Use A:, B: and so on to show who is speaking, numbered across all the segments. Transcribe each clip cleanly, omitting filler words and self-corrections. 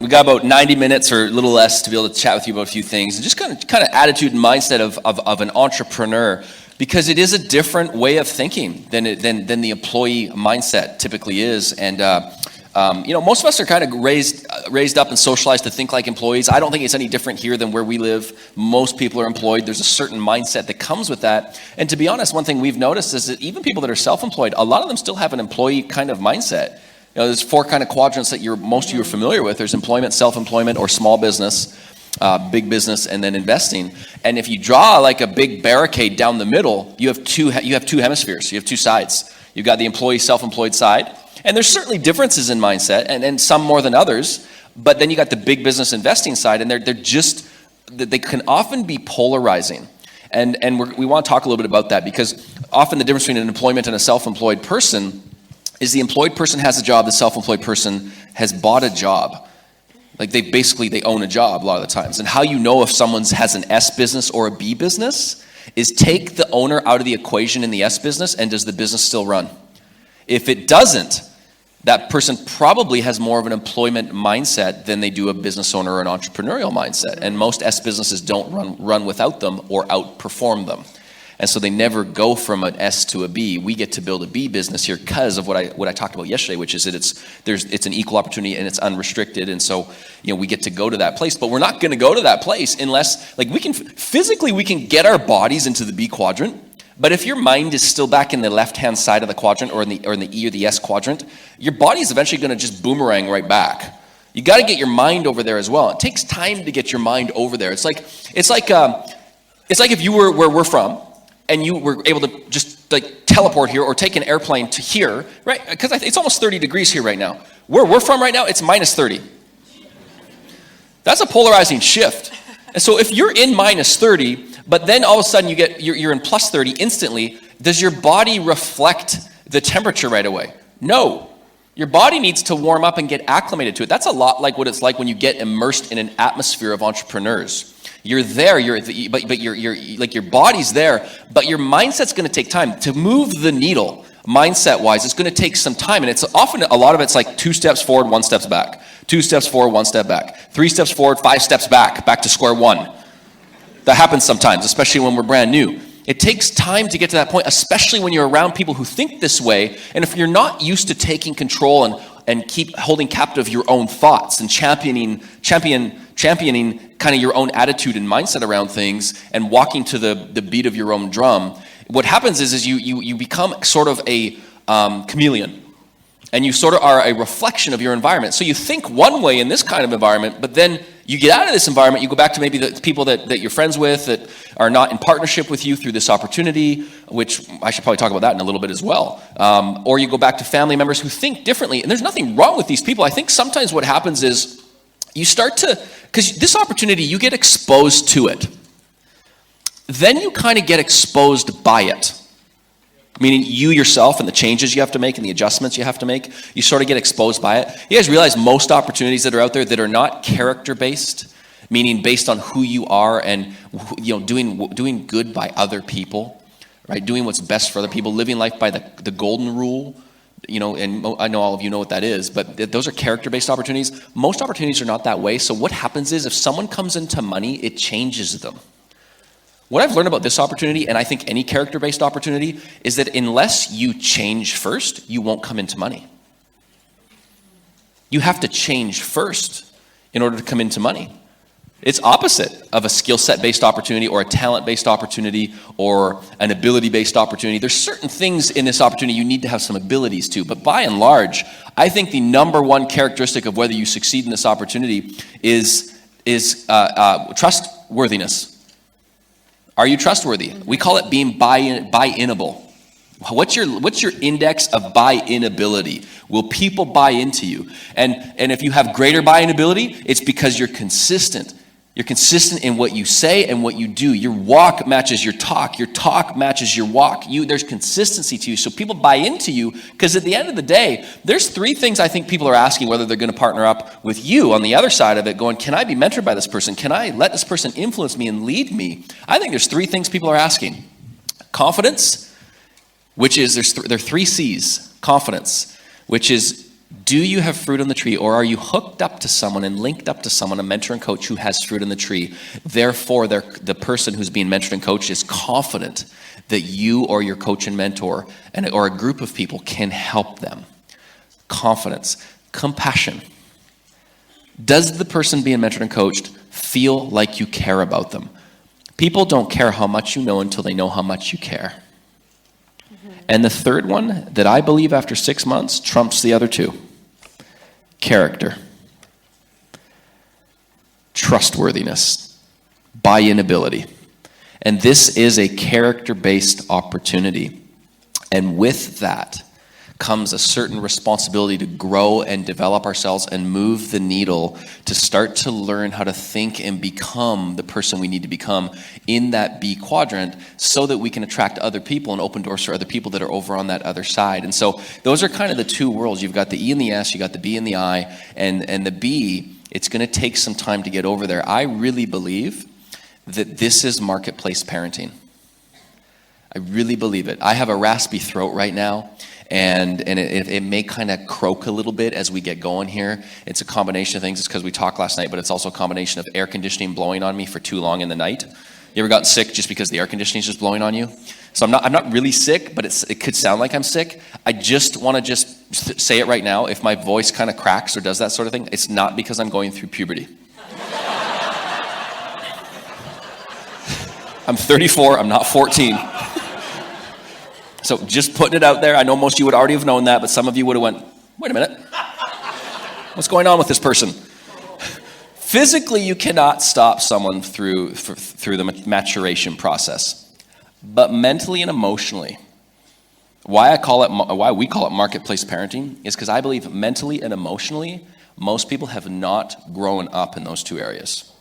A: We got about 90 minutes or a little less to be able to chat with you about a few things, and just kind of attitude and mindset of an entrepreneur, because it is a different way of thinking than the employee mindset typically is. And most of us are kind of raised up and socialized to think like employees. I don't think it's any different here than where we live. Most people are employed. There's a certain mindset that comes with that. And to be honest, one thing we've noticed is that even people that are self-employed, a lot of them still have an employee kind of mindset. There's four kind of quadrants that most of you are familiar with. There's employment, self-employment, or small business, big business, and then investing. And if you draw like a big barricade down the middle, you have two hemispheres. You have two sides. You've got the employee, self-employed side. And there's certainly differences in mindset, and some more than others. But then you got the big business investing side, and they can often be polarizing. And we want to talk a little bit about that, because often the difference between an employment and a self-employed person is the employed person has a job, the self-employed person has bought a job. Like they own a job a lot of the times. And how you know if someone has an S business or a B business is take the owner out of the equation in the S business, and does the business still run? If it doesn't, that person probably has more of an employment mindset than they do a business owner or an entrepreneurial mindset. And most S businesses don't run without them or outperform them. And so they never go from an S to a B. We get to build a B business here because of what I talked about yesterday, which is that it's an equal opportunity and it's unrestricted. And so, we get to go to that place, but we're not going to go to that place unless, like, we can get our bodies into the B quadrant. But if your mind is still back in the left-hand side of the quadrant, or in the E or the S quadrant, your body is eventually going to just boomerang right back. You got to get your mind over there as well. It takes time to get your mind over there. It's like if you were where we're from, and you were able to just like teleport here or take an airplane to here, right? Because it's almost 30 degrees here right now. Where we're from right now, it's minus 30. That's a polarizing shift. And so if you're in minus 30, but then all of a sudden you're in plus 30 instantly, does your body reflect the temperature right away? No. Your body needs to warm up and get acclimated to it. That's a lot like what it's like when you get immersed in an atmosphere of entrepreneurs. You're there, but your body's there, but your mindset's going to take time to move the needle. Mindset-wise, it's going to take some time, and it's often a lot of it's like 2 steps forward, 1 step back, 2 steps forward, 1 step back, 3 steps forward, 5 steps back to square one. That happens sometimes, especially when we're brand new. It takes time to get to that point, especially when you're around people who think this way, and if you're not used to taking control and keep holding captive your own thoughts and championing kind of your own attitude and mindset around things and walking to the beat of your own drum, what happens is you become sort of a chameleon, and you sort of are a reflection of your environment. So you think one way in this kind of environment, but then you get out of this environment, you go back to maybe the people that you're friends with that are not in partnership with you through this opportunity, which I should probably talk about that in a little bit as well. Or you go back to family members who think differently, and there's nothing wrong with these people. I think sometimes what happens is you start to, because this opportunity, you get exposed to it. Then you kind of get exposed by it. Meaning you yourself and the changes you have to make and the adjustments you have to make, you sort of get exposed by it. You guys realize most opportunities that are out there that are not character-based, meaning based on who you are and doing good by other people, right? Doing what's best for other people, living life by the golden rule, and I know all of you know what that is, but those are character-based opportunities. Most opportunities are not that way. So what happens is if someone comes into money, it changes them. What I've learned about this opportunity, and I think any character-based opportunity, is that unless you change first, you won't come into money. You have to change first in order to come into money. It's opposite of a skill set based opportunity or a talent based opportunity or an ability based opportunity. There's certain things in this opportunity you need to have some abilities to, but by and large, I think the number one characteristic of whether you succeed in this opportunity is trustworthiness. Are you trustworthy? We call it being buy-inable. What's your index of buy-inability? Will people buy into you? And if you have greater buy-inability, it's because you're consistent. You're consistent in what you say and what you do. Your walk matches your talk. Your talk matches your walk. There's consistency to you. So people buy into you because at the end of the day, there's 3 things I think people are asking whether they're going to partner up with you on the other side of it, going, can I be mentored by this person? Can I let this person influence me and lead me? I think there's 3 things people are asking. Confidence, which is, there are 3 C's. Confidence, which is Do you have fruit on the tree, or are you hooked up to someone and linked up to someone, a mentor and coach who has fruit on the tree? Therefore, the person who's being mentored and coached is confident that you or your coach and mentor or a group of people can help them. Confidence. Compassion. Does the person being mentored and coached feel like you care about them? People don't care how much you know until they know how much you care. And the third one that I believe after 6 months trumps the other two. Character. Trustworthiness. Buy-in ability. And this is a character-based opportunity. And with that comes a certain responsibility to grow and develop ourselves and move the needle to start to learn how to think and become the person we need to become in that B quadrant so that we can attract other people and open doors for other people that are over on that other side. And so those are kind of the two worlds. You've got the E and the S, you got the B and the I, and the B, it's going to take some time to get over there. I really believe that this is marketplace parenting. I really believe it. I have a raspy throat right now. And it may kind of croak a little bit as we get going here. It's a combination of things. It's because we talked last night, but it's also a combination of air conditioning blowing on me for too long in the night. You ever gotten sick just because the air conditioning is just blowing on you? So I'm not really sick, but it could sound like I'm sick. I just want to say it right now. If my voice kind of cracks or does that sort of thing, it's not because I'm going through puberty. I'm 34. I'm not 14. So just putting it out there. I know most of you would already have known that, but some of you would have went, wait a minute. What's going on with this person? Physically, you cannot stop someone through the maturation process. But mentally and emotionally, why we call it marketplace parenting is because I believe mentally and emotionally, most people have not grown up in those two areas.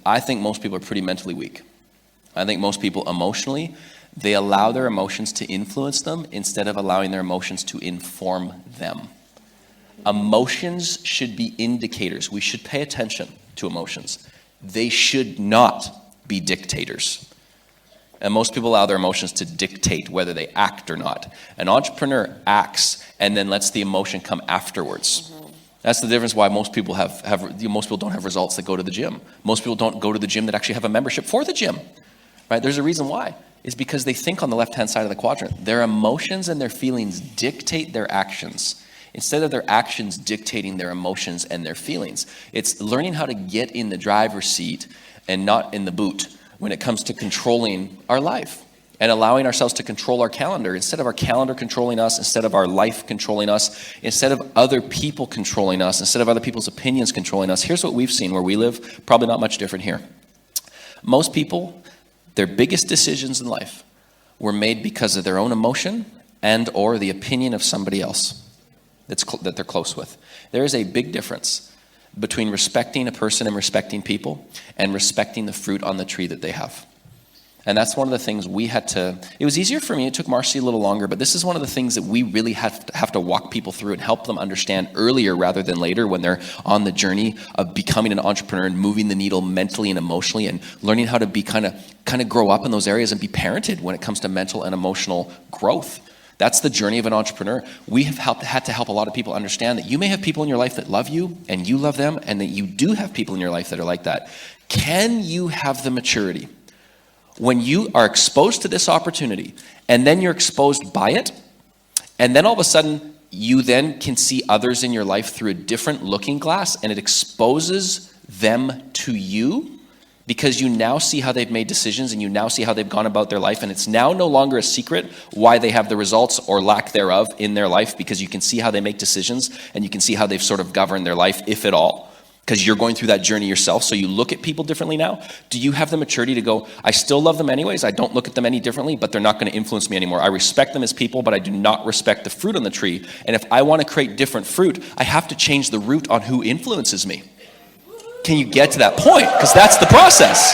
A: I think most people are pretty mentally weak. I think most people emotionally, they allow their emotions to influence them instead of allowing their emotions to inform them. Emotions should be indicators. We should pay attention to emotions. They should not be dictators. And most people allow their emotions to dictate whether they act or not. An entrepreneur acts and then lets the emotion come afterwards. That's the difference why most people don't have results that go to the gym. Most people don't go to the gym that actually have a membership for the gym. Right? There's a reason why. It's because they think on the left-hand side of the quadrant. Their emotions and their feelings dictate their actions instead of their actions dictating their emotions and their feelings. It's learning how to get in the driver's seat and not in the boot when it comes to controlling our life and allowing ourselves to control our calendar instead of our calendar controlling us, instead of our life controlling us, instead of other people controlling us, instead of other people's opinions controlling us. Here's what we've seen where we live, probably not much different here. Most people, their biggest decisions in life were made because of their own emotion and or the opinion of somebody else that they're close with. There is a big difference between respecting a person and respecting people and respecting the fruit on the tree that they have. And that's one of the things it was easier for me, it took Marcy a little longer, but this is one of the things that we really have to walk people through and help them understand earlier rather than later when they're on the journey of becoming an entrepreneur and moving the needle mentally and emotionally and learning how to be kind of grow up in those areas and be parented when it comes to mental and emotional growth. That's the journey of an entrepreneur. We have had to help a lot of people understand that you may have people in your life that love you and you love them, and that you do have people in your life that are like that. Can you have the maturity when you are exposed to this opportunity and then you're exposed by it, and then all of a sudden you then can see others in your life through a different looking glass and it exposes them to you? Because you now see how they've made decisions and you now see how they've gone about their life, and it's now no longer a secret why they have the results or lack thereof in their life, because you can see how they make decisions and you can see how they've sort of governed their life, if at all, because you're going through that journey yourself. So you look at people differently now. Do you have the maturity to go, I still love them anyways, I don't look at them any differently, but they're not going to influence me anymore. I respect them as people, but I do not respect the fruit on the tree. And if I want to create different fruit, I have to change the root on who influences me. Can you get to that point? Because that's the process.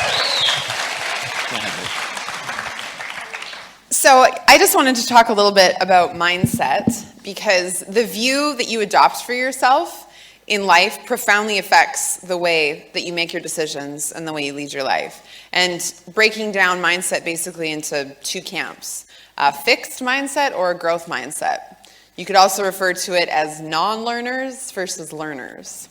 B: So I just wanted to talk a little bit about mindset, because the view that you adopt for yourself in life profoundly affects the way that you make your decisions and the way you lead your life. And breaking down mindset basically into two camps, a fixed mindset or a growth mindset. You could also refer to it as non-learners versus learners.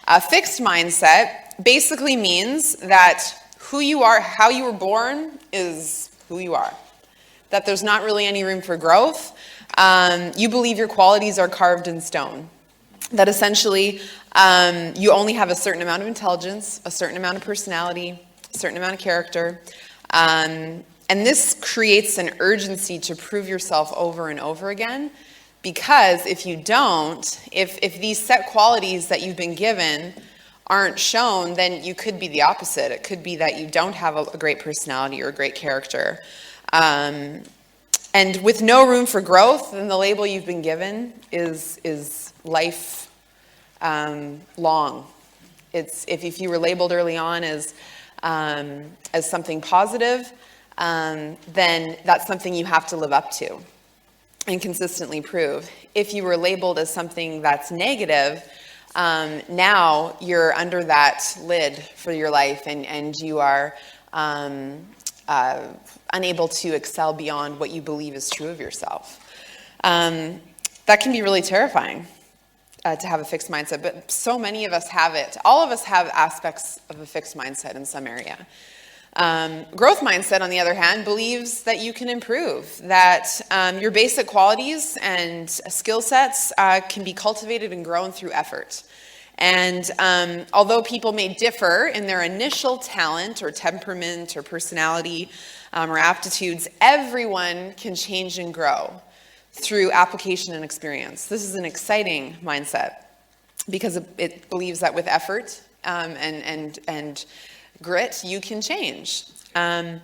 B: A fixed mindset basically means that who you are, how you were born, is who you are. That there's not really any room for growth. You believe your qualities are carved in stone. That essentially you only have a certain amount of intelligence, a certain amount of personality, a certain amount of character. And this creates an urgency to prove yourself over and over again. Because if you don't, if these set qualities that you've been given aren't shown, then you could be the opposite. It could be that you don't have a great personality or a great character. And with no room for growth, then the label you've been given is life long. It's if you were labeled early on as something positive, then that's something you have to live up to and consistently prove. If you were labeled as something that's negative, now you're under that lid for your life, and you are unable to excel beyond what you believe is true of yourself. That can be really terrifying, to have a fixed mindset, but so many of us have it. All of us have aspects of a fixed mindset in some area. Growth mindset, on the other hand, believes that you can improve, that your basic qualities and skill sets can be cultivated and grown through effort. And although people may differ in their initial talent or temperament or personality or aptitudes, everyone can change and grow through application and experience. This is an exciting mindset because it believes that with effort and grit, you can change. It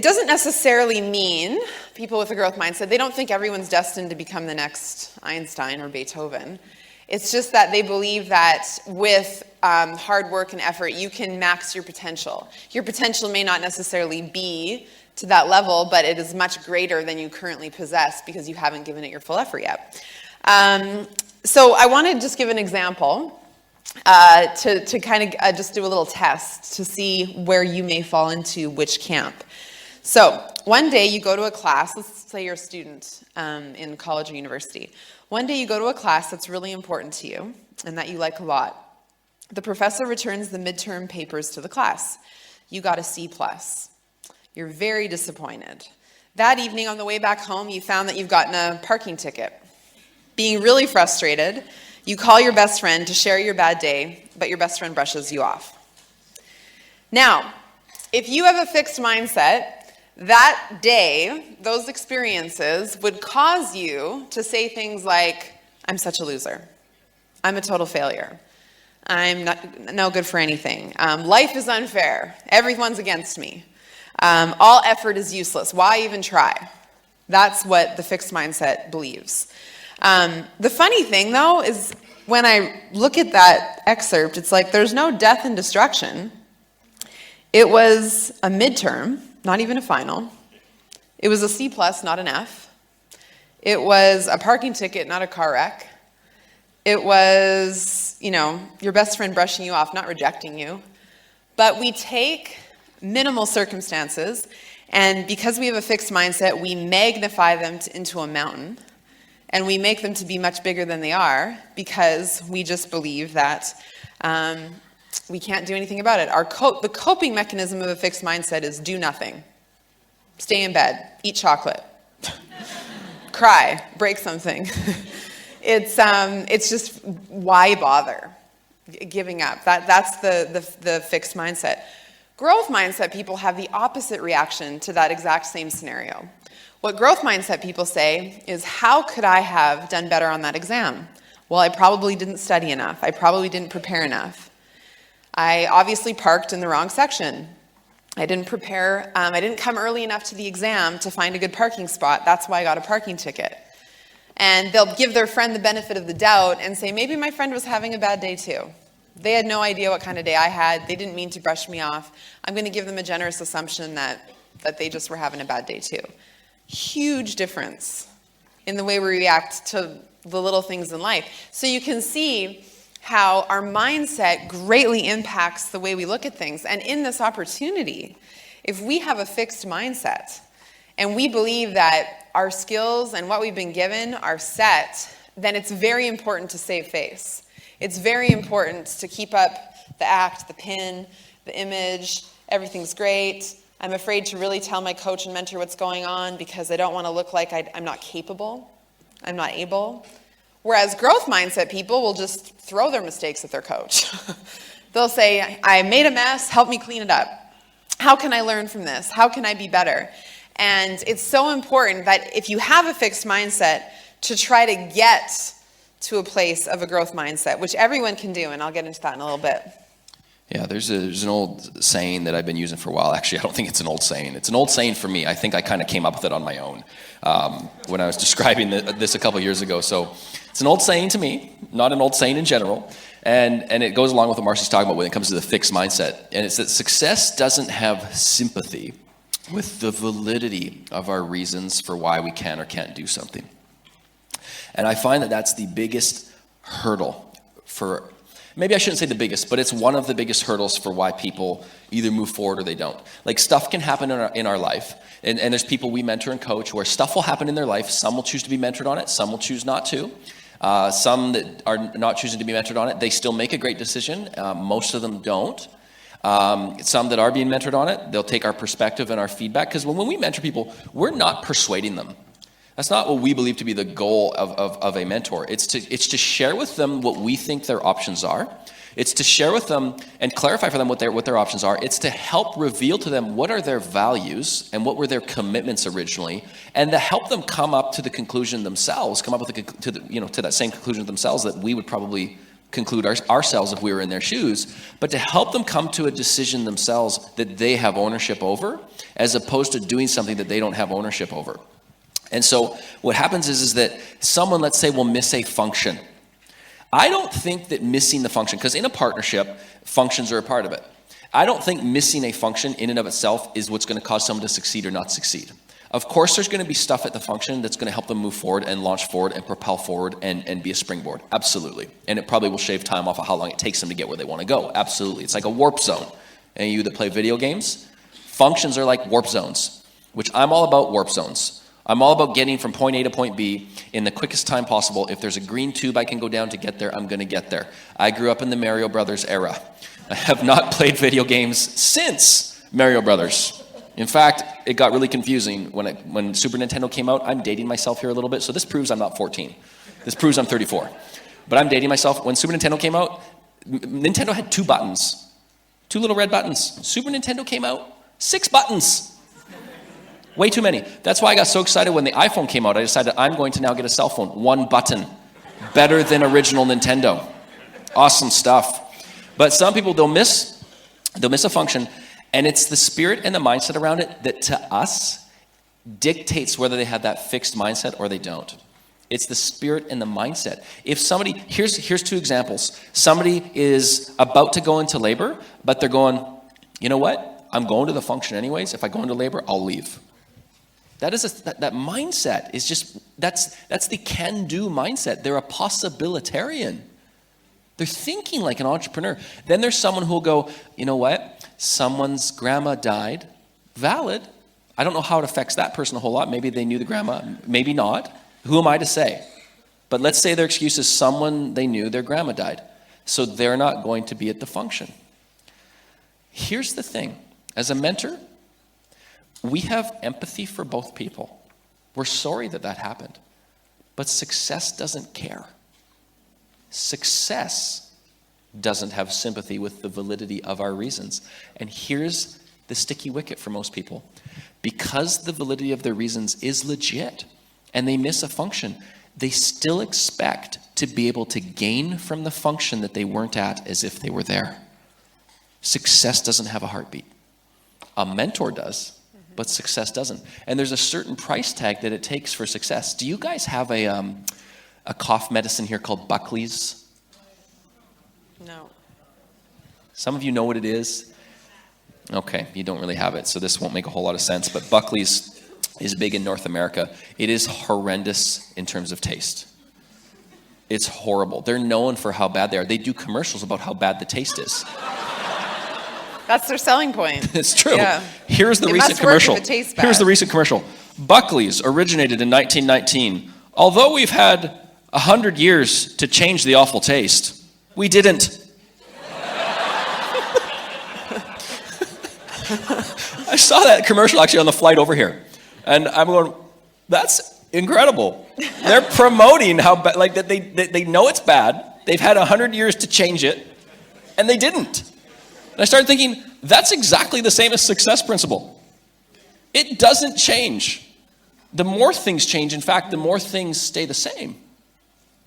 B: doesn't necessarily mean, people with a growth mindset, they don't think everyone's destined to become the next Einstein or Beethoven. It's just that they believe that with hard work and effort, you can max your potential. Your potential may not necessarily be to that level, but it is much greater than you currently possess because you haven't given it your full effort yet. So I want to just give an example to kind of just do a little test to see where you may fall into which camp. So one day you go to a class, let's say you're a student in college or university. One day you go to a class that's really important to you and that you like a lot. The professor returns the midterm papers to the class. You got a C+. You're very disappointed. That evening on the way back home, you found that you've gotten a parking ticket. Being really frustrated, you call your best friend to share your bad day, but your best friend brushes you off. Now, if you have a fixed mindset, that day, those experiences would cause you to say things like, I'm such a loser. I'm a total failure. I'm no good for anything. Life is unfair. Everyone's against me. All effort is useless. Why even try? That's what the fixed mindset believes. The funny thing, though, is when I look at that excerpt, it's like there's no death and destruction. It was a midterm, not even a final. It was a C+, not an F. It was a parking ticket, not a car wreck. It was, your best friend brushing you off, not rejecting you. But we take minimal circumstances, and because we have a fixed mindset, we magnify them into a mountain. And we make them to be much bigger than they are because we just believe that we can't do anything about it. The coping mechanism of a fixed mindset is do nothing. Stay in bed. Eat chocolate. Cry. Break something. It's just, why bother? Giving up. That's the fixed mindset. Growth mindset people have the opposite reaction to that exact same scenario. What growth mindset people say is, how could I have done better on that exam? Well, I probably didn't study enough. I probably didn't prepare enough. I obviously parked in the wrong section. I didn't prepare. I didn't come early enough to the exam to find a good parking spot. That's why I got a parking ticket. And they'll give their friend the benefit of the doubt and say, maybe my friend was having a bad day too. They had no idea what kind of day I had. They didn't mean to brush me off. I'm going to give them a generous assumption that they just were having a bad day too. Huge difference in the way we react to the little things in life. So you can see how our mindset greatly impacts the way we look at things. And in this opportunity, if we have a fixed mindset and we believe that our skills and what we've been given are set, then it's very important to save face. It's very important to keep up the act, the pin, the image, everything's great. I'm afraid to really tell my coach and mentor what's going on because I don't want to look like I'm not capable, I'm not able. Whereas growth mindset people will just throw their mistakes at their coach. They'll say, I made a mess, help me clean it up. How can I learn from this? How can I be better? And it's so important that if you have a fixed mindset, to try to get to a place of a growth mindset, which everyone can do, and I'll get into that in a little bit.
A: Yeah, there's an old saying that I've been using for a while. Actually, I don't think it's an old saying. It's an old saying for me. I think I kind of came up with it on my own when I was describing this a couple years ago. So it's an old saying to me, not an old saying in general. And it goes along with what Marcy's talking about when it comes to the fixed mindset. And it's that success doesn't have sympathy with the validity of our reasons for why we can or can't do something. And I find that that's the biggest hurdle for, maybe I shouldn't say the biggest, but it's one of the biggest hurdles for why people either move forward or they don't. Like stuff can happen in our life. And there's people we mentor and coach where stuff will happen in their life. Some will choose to be mentored on it. Some will choose not to. Some that are not choosing to be mentored on it, they still make a great decision. Most of them don't. Some that are being mentored on it, they'll take our perspective and our feedback. Because when we mentor people, we're not persuading them. That's not what we believe to be the goal of a mentor. It's to share with them what we think their options are. It's to share with them and clarify for them what their options are. It's to help reveal to them what are their values and what were their commitments originally, and to help them come up to the conclusion themselves, come up with to that same conclusion themselves that we would probably conclude ourselves if we were in their shoes, but to help them come to a decision themselves that they have ownership over, as opposed to doing something that they don't have ownership over. And so what happens is that someone, let's say, will miss a function. I don't think that missing the function, because in a partnership, functions are a part of it. I don't think missing a function in and of itself is what's going to cause someone to succeed or not succeed. Of course, there's going to be stuff at the function that's going to help them move forward and launch forward and propel forward and be a springboard. Absolutely. And it probably will shave time off of how long it takes them to get where they want to go. Absolutely. It's like a warp zone. And you that play video games, functions are like warp zones, which I'm all about warp zones. I'm all about getting from point A to point B in the quickest time possible. If there's a green tube I can go down to get there, I'm going to get there. I grew up in the Mario Brothers era. I have not played video games since Mario Brothers. In fact, it got really confusing when Super Nintendo came out. I'm dating myself here a little bit, so this proves I'm not 14. This proves I'm 34. But I'm dating myself. When Super Nintendo came out, Nintendo had 2 buttons. 2 little red buttons. Super Nintendo came out, 6 buttons. Way too many. That's why I got so excited when the iPhone came out. I decided I'm going to now get a cell phone. 1 button. Better than original Nintendo. Awesome stuff. But some people, they'll miss a function, and it's the spirit and the mindset around it that to us dictates whether they have that fixed mindset or they don't. It's the spirit and the mindset. If somebody, here's 2 examples. Somebody is about to go into labor, but they're going, you know what? I'm going to the function anyways. If I go into labor, I'll leave. That mindset is just, that's the can-do mindset. They're a possibilitarian. They're thinking like an entrepreneur. Then there's someone who will go, you know what? Someone's grandma died. Valid. I don't know how it affects that person a whole lot. Maybe they knew the grandma, maybe not. Who am I to say? But let's say their excuse is someone they knew, their grandma died. So they're not going to be at the function. Here's the thing. As a mentor, we have empathy for both people. We're sorry that happened. But success doesn't care. Success doesn't have sympathy with the validity of our reasons. And here's the sticky wicket for most people. Because the validity of their reasons is legit and they miss a function, they still expect to be able to gain from the function that they weren't at as if they were there. Success doesn't have a heartbeat. A mentor does, but success doesn't. And there's a certain price tag that it takes for success. Do you guys have a cough medicine here called Buckley's?
B: No.
A: Some of you know what it is. Okay, you don't really have it, so this won't make a whole lot of sense. But Buckley's is big in North America. It is horrendous in terms of taste. It's horrible. They're known for how bad they are. They do commercials about how bad the taste is.
B: That's their selling point.
A: It's true.
B: Yeah.
A: Here's the
B: It
A: recent
B: must work if
A: commercial.
B: it tastes bad.
A: Here's the recent commercial. Buckley's originated in 1919. Although we've had 100 years to change the awful taste, we didn't. I saw that commercial actually on the flight over here. And I'm going, that's incredible. They're promoting how bad, like that they know it's bad. They've had 100 years to change it, and they didn't. And I started thinking, that's exactly the same as success principle. It doesn't change. The more things change, in fact, the more things stay the same.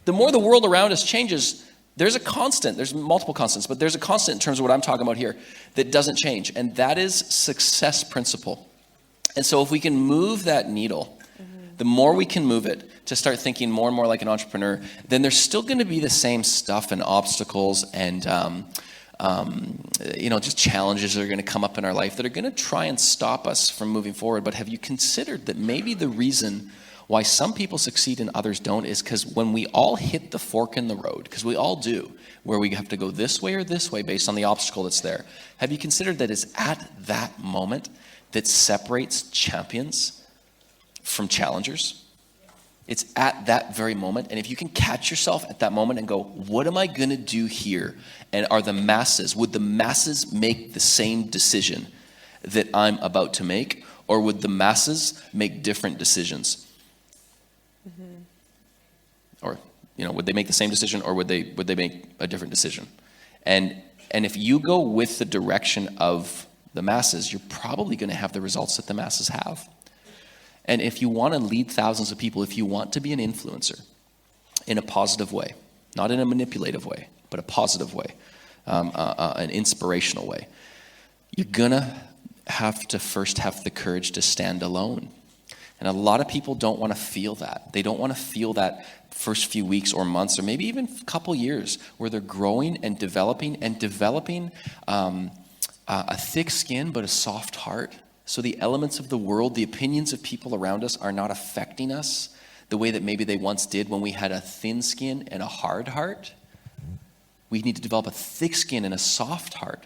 A: The more the world around us changes, there's a constant, there's multiple constants, but there's a constant in terms of what I'm talking about here that doesn't change, and that is success principle. And so if we can move that needle, the more we can move it to start thinking more and more like an entrepreneur, then there's still going to be the same stuff and obstacles and just challenges that are going to come up in our life that are going to try and stop us from moving forward. But have you considered that maybe the reason why some people succeed and others don't is because when we all hit the fork in the road, because we all do, where we have to go this way or this way based on the obstacle that's there, have you considered that it's at that moment that separates champions from challengers? It's at that very moment. And if you can catch yourself at that moment and go, what am I going to do here? And would the masses make the same decision that I'm about to make? Or would the masses make different decisions? Or, would they make the same decision or would they make a different decision? And if you go with the direction of the masses, you're probably going to have the results that the masses have. And if you want to lead thousands of people, if you want to be an influencer in a positive way, not in a manipulative way, but a positive way, an inspirational way, you're going to have to first have the courage to stand alone. And a lot of people don't want to feel that. They don't want to feel that first few weeks or months or maybe even a couple years where they're growing and developing a thick skin but a soft heart. So the elements of the world, the opinions of people around us are not affecting us the way that maybe they once did when we had a thin skin and a hard heart. We need to develop a thick skin and a soft heart.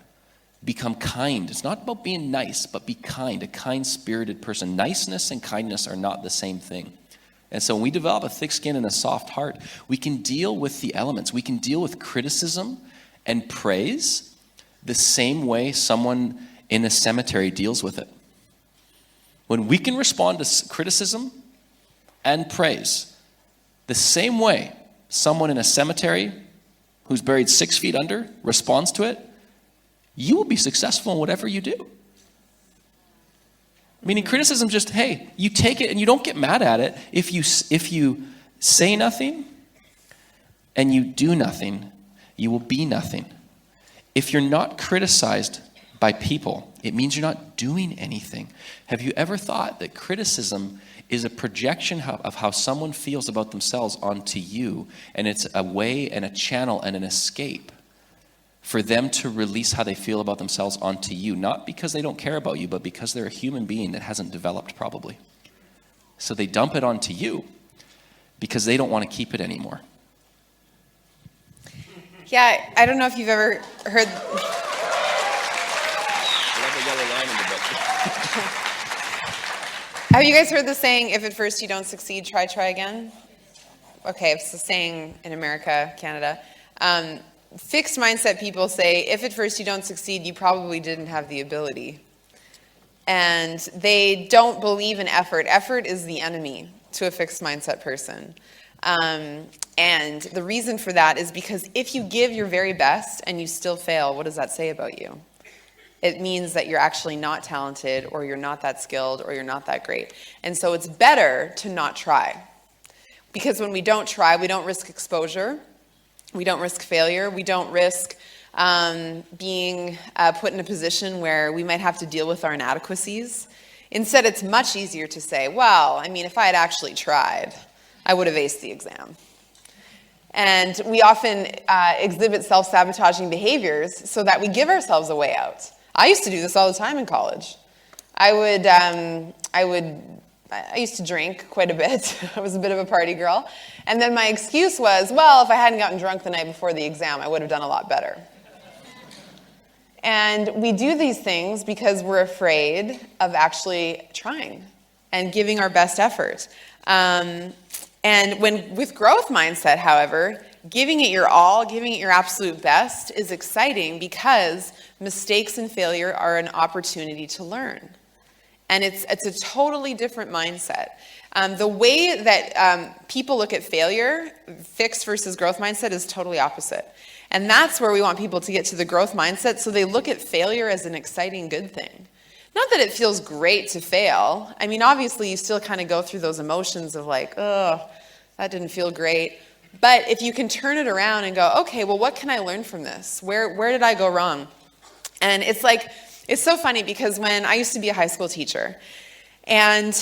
A: Become kind. It's not about being nice, but be kind, a kind-spirited person. Niceness and kindness are not the same thing. And so when we develop a thick skin and a soft heart, we can deal with the elements. We can deal with criticism and praise the same way someone in a cemetery deals with it. When we can respond to criticism and praise the same way someone in a cemetery who's buried 6 feet under responds to it, you will be successful in whatever you do. Meaning criticism just, hey, you take it and you don't get mad at it. If you say nothing and you do nothing, you will be nothing. If you're not criticized by people, it means you're not doing anything. Have you ever thought that criticism is a projection of how someone feels about themselves onto you, and it's a way and a channel and an escape for them to release how they feel about themselves onto you, not because they don't care about you, but because they're a human being that hasn't developed probably. So they dump it onto you because they don't want to keep it anymore.
B: Yeah, I don't know if you've ever heard... Have you guys heard the saying, if at first you don't succeed, try again? Okay, it's the saying in America, Canada. Fixed mindset people say, if at first you don't succeed, you probably didn't have the ability. And they don't believe in effort. Effort is the enemy to a fixed mindset person. And the reason for that is because if you give your very best and you still fail, what does that say about you? It means that you're actually not talented, or you're not that skilled, or you're not that great. And so it's better to not try. Because when we don't try, we don't risk exposure. We don't risk failure. We don't risk being put in a position where we might have to deal with our inadequacies. Instead, it's much easier to say, well, I mean, if I had actually tried, I would have aced the exam. And we often exhibit self-sabotaging behaviors so that we give ourselves a way out. I used to do this all the time in college. I used to drink quite a bit. I was a bit of a party girl. And then my excuse was, well, if I hadn't gotten drunk the night before the exam, I would have done a lot better. And we do these things because we're afraid of actually trying. and giving our best effort. And with growth mindset, however, giving it your all, giving it your absolute best is exciting because mistakes and failure are an opportunity to learn. And it's a totally different mindset. The way that people look at failure, fixed versus growth mindset, is totally opposite. And that's where we want people to get to the growth mindset, so they look at failure as an exciting, good thing. Not that it feels great to fail. I mean, obviously, you still kind of go through those emotions of like, oh, that didn't feel great. But if you can turn it around and go, okay, well, what can I learn from this? Where did I go wrong? And it's so funny because when I used to be a high school teacher, and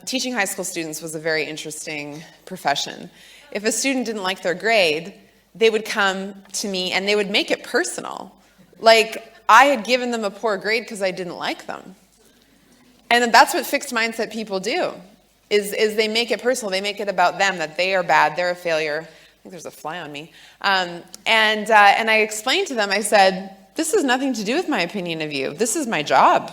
B: teaching high school students was a very interesting profession. If a student didn't like their grade, they would come to me and they would make it personal. Like, I had given them a poor grade because I didn't like them. And that's what fixed mindset people do, is they make it personal. They make it about them, that they are bad, they're a failure. I think there's a fly on me. And I explained to them, I said, this has nothing to do with my opinion of you. This is my job.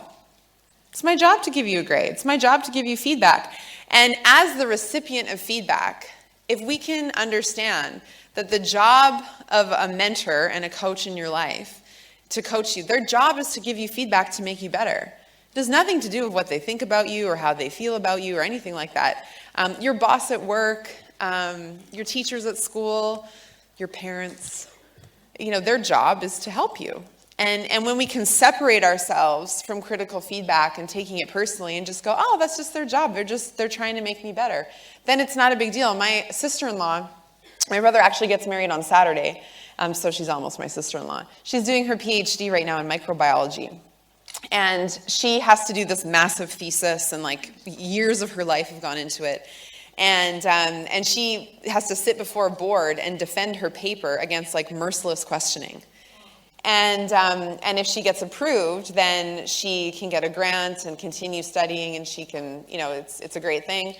B: It's my job to give you a grade. It's my job to give you feedback. And as the recipient of feedback, if we can understand that the job of a mentor and a coach in your life, to coach you, their job is to give you feedback to make you better. It has nothing to do with what they think about you or how they feel about you or anything like that. Your boss at work, your teachers at school, your parents, their job is to help you. And when we can separate ourselves from critical feedback and taking it personally and just go, oh, that's just their job. They're trying to make me better. Then it's not a big deal. My sister-in-law, my brother actually gets married on Saturday. So she's almost my sister-in-law. She's doing her PhD right now in microbiology. And she has to do this massive thesis, and like years of her life have gone into it. And she has to sit before a board and defend her paper against like merciless questioning. And if she gets approved, then she can get a grant and continue studying, and she can, it's a great thing.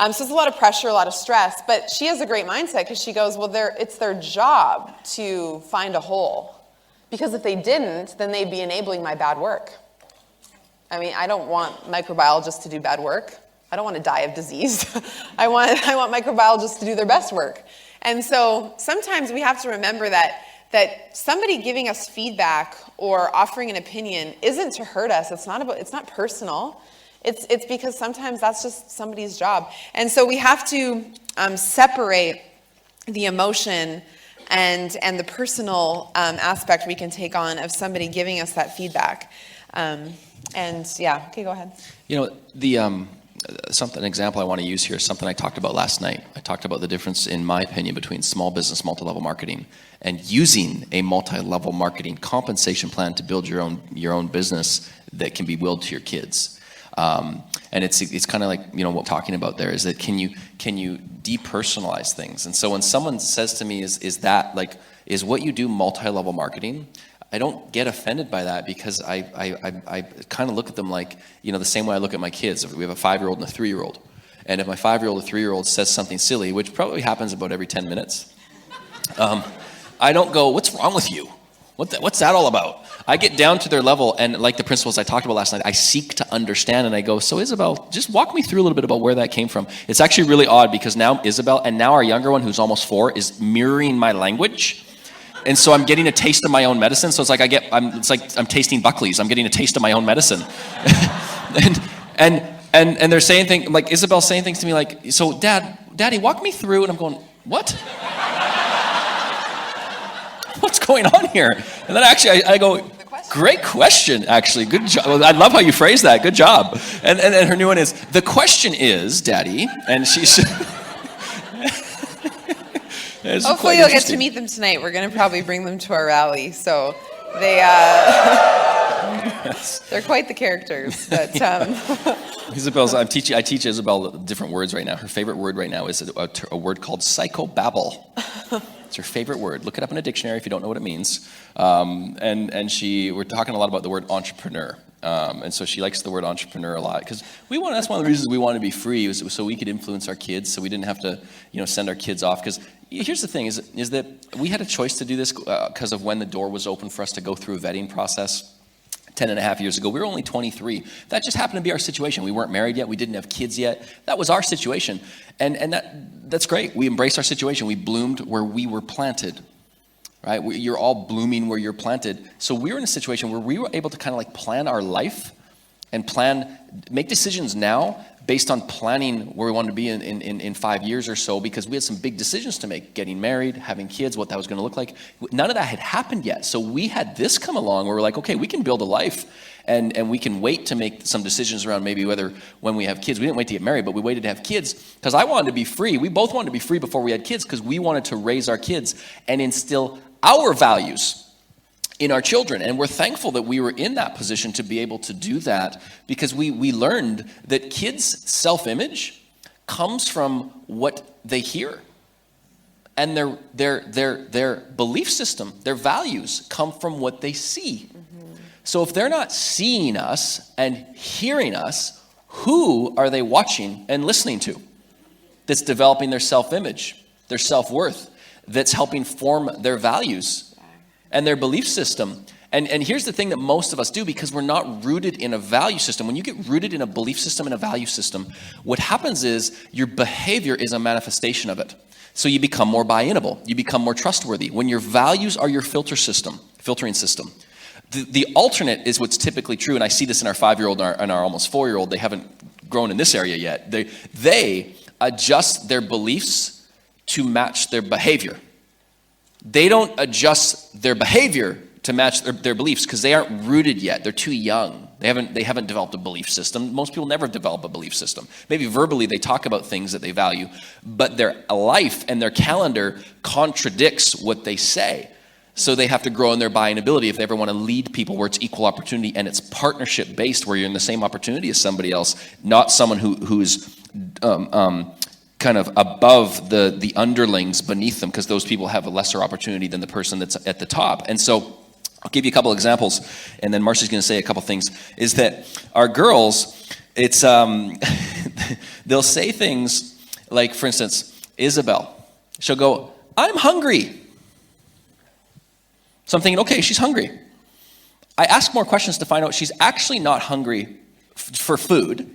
B: So it's a lot of pressure, a lot of stress, but she has a great mindset because she goes, well, it's their job to find a hole, because if they didn't, then they'd be enabling my bad work. I mean, I don't want microbiologists to do bad work. I don't want to die of disease. I want microbiologists to do their best work. And so sometimes we have to remember that somebody giving us feedback or offering an opinion isn't to hurt us. It's not personal. It's because sometimes that's just somebody's job. And so we have to separate the emotion and the personal aspect we can take on of somebody giving us that feedback. Okay, go ahead.
A: An example I want to use here is something I talked about last night. I talked about the difference, in my opinion, between small business multi-level marketing and using a multi-level marketing compensation plan to build your own business that can be willed to your kids. And it's kind of like, what we're talking about there is that can you depersonalize things? And so when someone says to me, is what you do multi-level marketing? I don't get offended by that, because I kind of look at them like, the same way I look at my kids. We have a 5-year-old and a 3-year-old. And if my 5-year-old or 3-year-old says something silly, which probably happens about every 10 minutes, I don't go, what's wrong with you? What's that all about? I get down to their level, and like the principles I talked about last night, I seek to understand, and I go, so Isabel, just walk me through a little bit about where that came from. It's actually really odd, because now Isabel, and now our younger one, who's almost 4, is mirroring my language. And so I'm getting a taste of my own medicine. So it's like I'm tasting Buckley's. I'm getting a taste of my own medicine. and they're saying things, like Isabel's saying things to me like, so Daddy, walk me through. And I'm going, what? What's going on here? And then actually I go, great question, actually. Good job. I love how you phrase that. Good job. And her new one is, the question is, Daddy, and she's...
B: Hopefully you'll get to meet them tonight. We're going to probably bring them to our rally. So they're quite the characters. But
A: I teach Isabel different words right now. Her favorite word right now is a word called psychobabble. It's her favorite word. Look it up in a dictionary if you don't know what it means. We're talking a lot about the word entrepreneur. And so she likes the word entrepreneur a lot, because that's one of the reasons we want to be free, was so we could influence our kids, so we didn't have to, send our kids off. Because here's the thing, is that we had a choice to do this because of when the door was open for us to go through a vetting process. 10 and a half years ago. We were only 23. That just happened to be our situation. We weren't married yet. We didn't have kids yet. That was our situation. And that's great. We embraced our situation. We bloomed where we were planted, right? You're all blooming where you're planted. So we were in a situation where we were able to kind of like plan our life and make decisions now based on planning where we wanted to be in 5 years or so, because we had some big decisions to make, getting married, having kids, what that was going to look like. None of that had happened yet. So we had this come along where we're like, okay, we can build a life and we can wait to make some decisions around maybe when we have kids. We didn't wait to get married, but we waited to have kids because I wanted to be free. We both wanted to be free before we had kids because we wanted to raise our kids and instill our values in our children. And we're thankful that we were in that position to be able to do that, because we learned that kids' self-image comes from what they hear. And their belief system, their values come from what they see. Mm-hmm. So if they're not seeing us and hearing us, who are they watching and listening to that's developing their self-image, their self-worth, that's helping form their values and their belief system? And here's the thing that most of us do, because we're not rooted in a value system. When you get rooted in a belief system and a value system, what happens is your behavior is a manifestation of it. So you become more buy-inable. You become more trustworthy. When your values are your filtering system. The alternate is what's typically true, and I see this in our 5-year-old and our almost 4-year-old. They haven't grown in this area yet. They adjust their beliefs to match their behavior. They don't adjust their behavior to match their beliefs because they aren't rooted yet. They're too young. They haven't developed a belief system. Most people never develop a belief system. Maybe verbally they talk about things that they value, but their life and their calendar contradicts what they say. So they have to grow in their buying ability if they ever want to lead people where it's equal opportunity and it's partnership based, where you're in the same opportunity as somebody else, not someone who's kind of above the underlings beneath them, because those people have a lesser opportunity than the person that's at the top. And so I'll give you a couple examples, and then Marcy's going to say a couple things, is that our girls, it's they'll say things like, for instance, Isabel, she'll go, "I'm hungry." So I'm thinking, okay, she's hungry. I ask more questions to find out she's actually not hungry for food.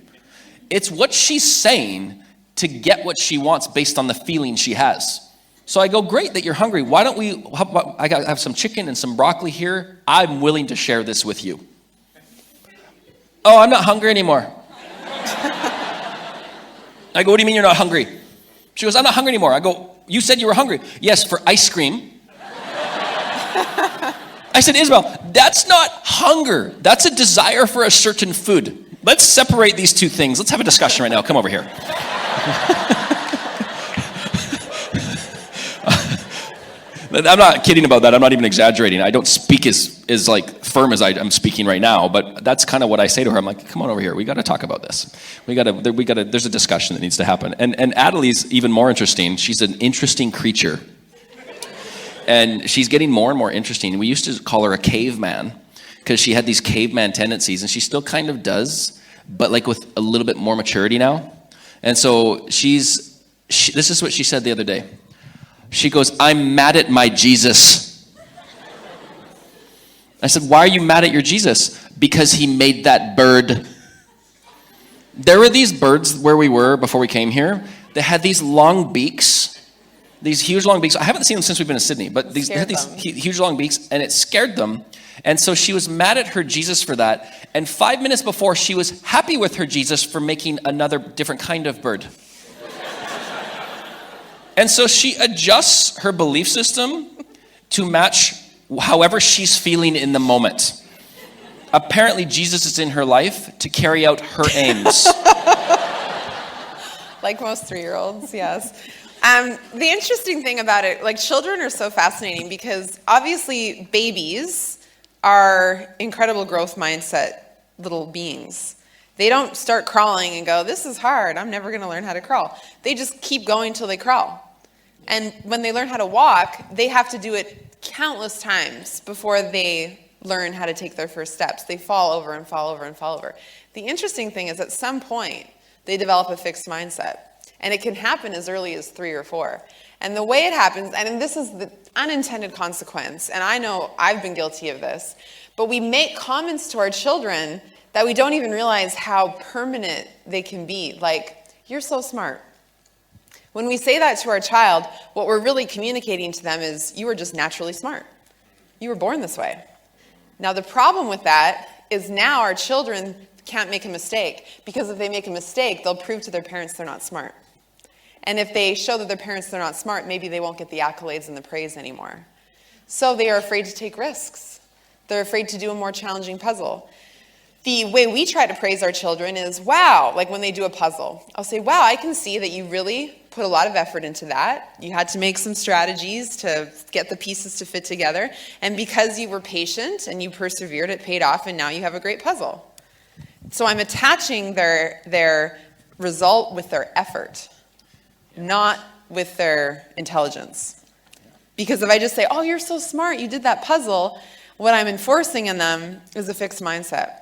A: It's what she's saying to get what she wants based on the feeling she has. So I go, great that you're hungry. Why don't I have some chicken and some broccoli here. I'm willing to share this with you. Oh, I'm not hungry anymore. I go, what do you mean you're not hungry? She goes, I'm not hungry anymore. I go, you said you were hungry. Yes, for ice cream. I said, Isabel, that's not hunger. That's a desire for a certain food. Let's separate these two things. Let's have a discussion right now. Come over here. I'm not kidding about that. I'm not even exaggerating. I don't speak as like firm as I'm speaking right now, but that's kind of what I say to her. I'm like, come on over here. We got to talk about this. There's a discussion that needs to happen. And Adelie's even more interesting. She's an interesting creature. And she's getting more and more interesting. We used to call her a caveman because she had these caveman tendencies, and she still kind of does, but like with a little bit more maturity now. And so this is what she said the other day. She goes, I'm mad at my Jesus. I said, why are you mad at your Jesus? Because he made that bird. There were these birds where we were before we came here. They had these long beaks. These huge long beaks. I haven't seen them since we've been in Sydney, but they had these huge long beaks, and it scared them. And so she was mad at her Jesus for that. And 5 minutes before, she was happy with her Jesus for making another different kind of bird. And so she adjusts her belief system to match however she's feeling in the moment. Apparently, Jesus is in her life to carry out her aims.
B: Like most 3-year-olds, yes. The interesting thing about it, like, children are so fascinating because obviously babies are incredible growth mindset little beings. They don't start crawling and go, this is hard, I'm never going to learn how to crawl. They just keep going till they crawl. And when they learn how to walk, they have to do it countless times before they learn how to take their first steps. They fall over and fall over and fall over. The interesting thing is at some point, they develop a fixed mindset. And it can happen as early as 3 or 4. And the way it happens, and this is the unintended consequence, and I know I've been guilty of this, but we make comments to our children that we don't even realize how permanent they can be. Like, you're so smart. When we say that to our child, what we're really communicating to them is, you are just naturally smart. You were born this way. Now, the problem with that is now our children can't make a mistake, because if they make a mistake, they'll prove to their parents they're not smart. And if they show that their parents they're not smart, maybe they won't get the accolades and the praise anymore. So they are afraid to take risks. They're afraid to do a more challenging puzzle. The way we try to praise our children is, wow, like when they do a puzzle. I'll say, wow, I can see that you really put a lot of effort into that. You had to make some strategies to get the pieces to fit together. And because you were patient and you persevered, it paid off, and now you have a great puzzle. So I'm attaching their result with their effort, not with their intelligence. Because if I just say, oh, you're so smart, you did that puzzle, what I'm enforcing in them is a fixed mindset,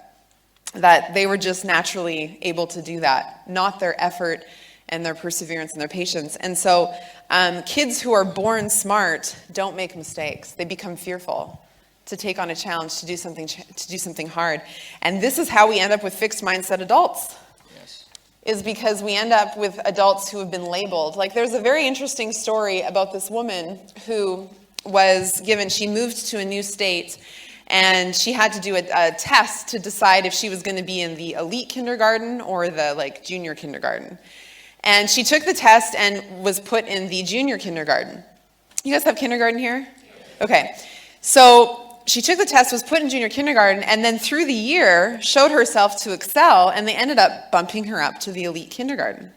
B: that they were just naturally able to do that, not their effort and their perseverance and their patience. And so kids who are born smart don't make mistakes. They become fearful to take on a challenge, to do something hard. And this is how we end up with fixed mindset adults. Is because we end up with adults who have been labeled. Like, there's a very interesting story about this woman who was given, she moved to a new state, and she had to do a test to decide if she was going to be in the elite kindergarten or the junior kindergarten. And she took the test and was put in the junior kindergarten. You guys have kindergarten here? Okay. So she took the test, was put in junior kindergarten, and then through the year showed herself to excel, and they ended up bumping her up to the elite kindergarten.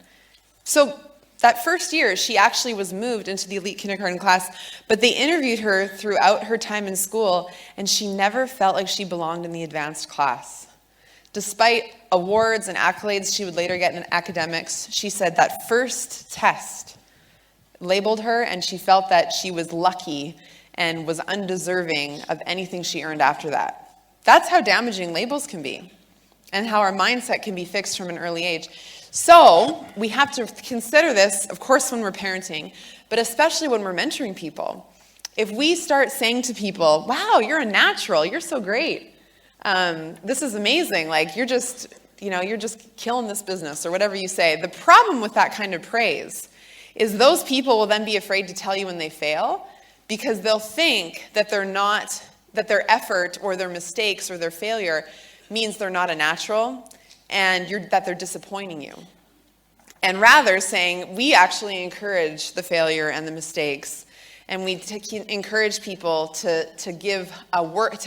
B: So that first year, she actually was moved into the elite kindergarten class, but they interviewed her throughout her time in school, and she never felt like she belonged in the advanced class. Despite awards and accolades she would later get in academics, she said that first test labeled her, and she felt that she was lucky and was undeserving of anything she earned after that. That's how damaging labels can be, and how our mindset can be fixed from an early age. So we have to consider this, of course, when we're parenting, but especially when we're mentoring people. If we start saying to people, wow, you're a natural, you're so great, this is amazing, like you're just killing this business, or whatever you say. The problem with that kind of praise is those people will then be afraid to tell you when they fail, because they'll think that that their effort or their mistakes or their failure means they're not a natural, and that they're disappointing you. And rather saying, we actually encourage the failure and the mistakes, and we encourage people to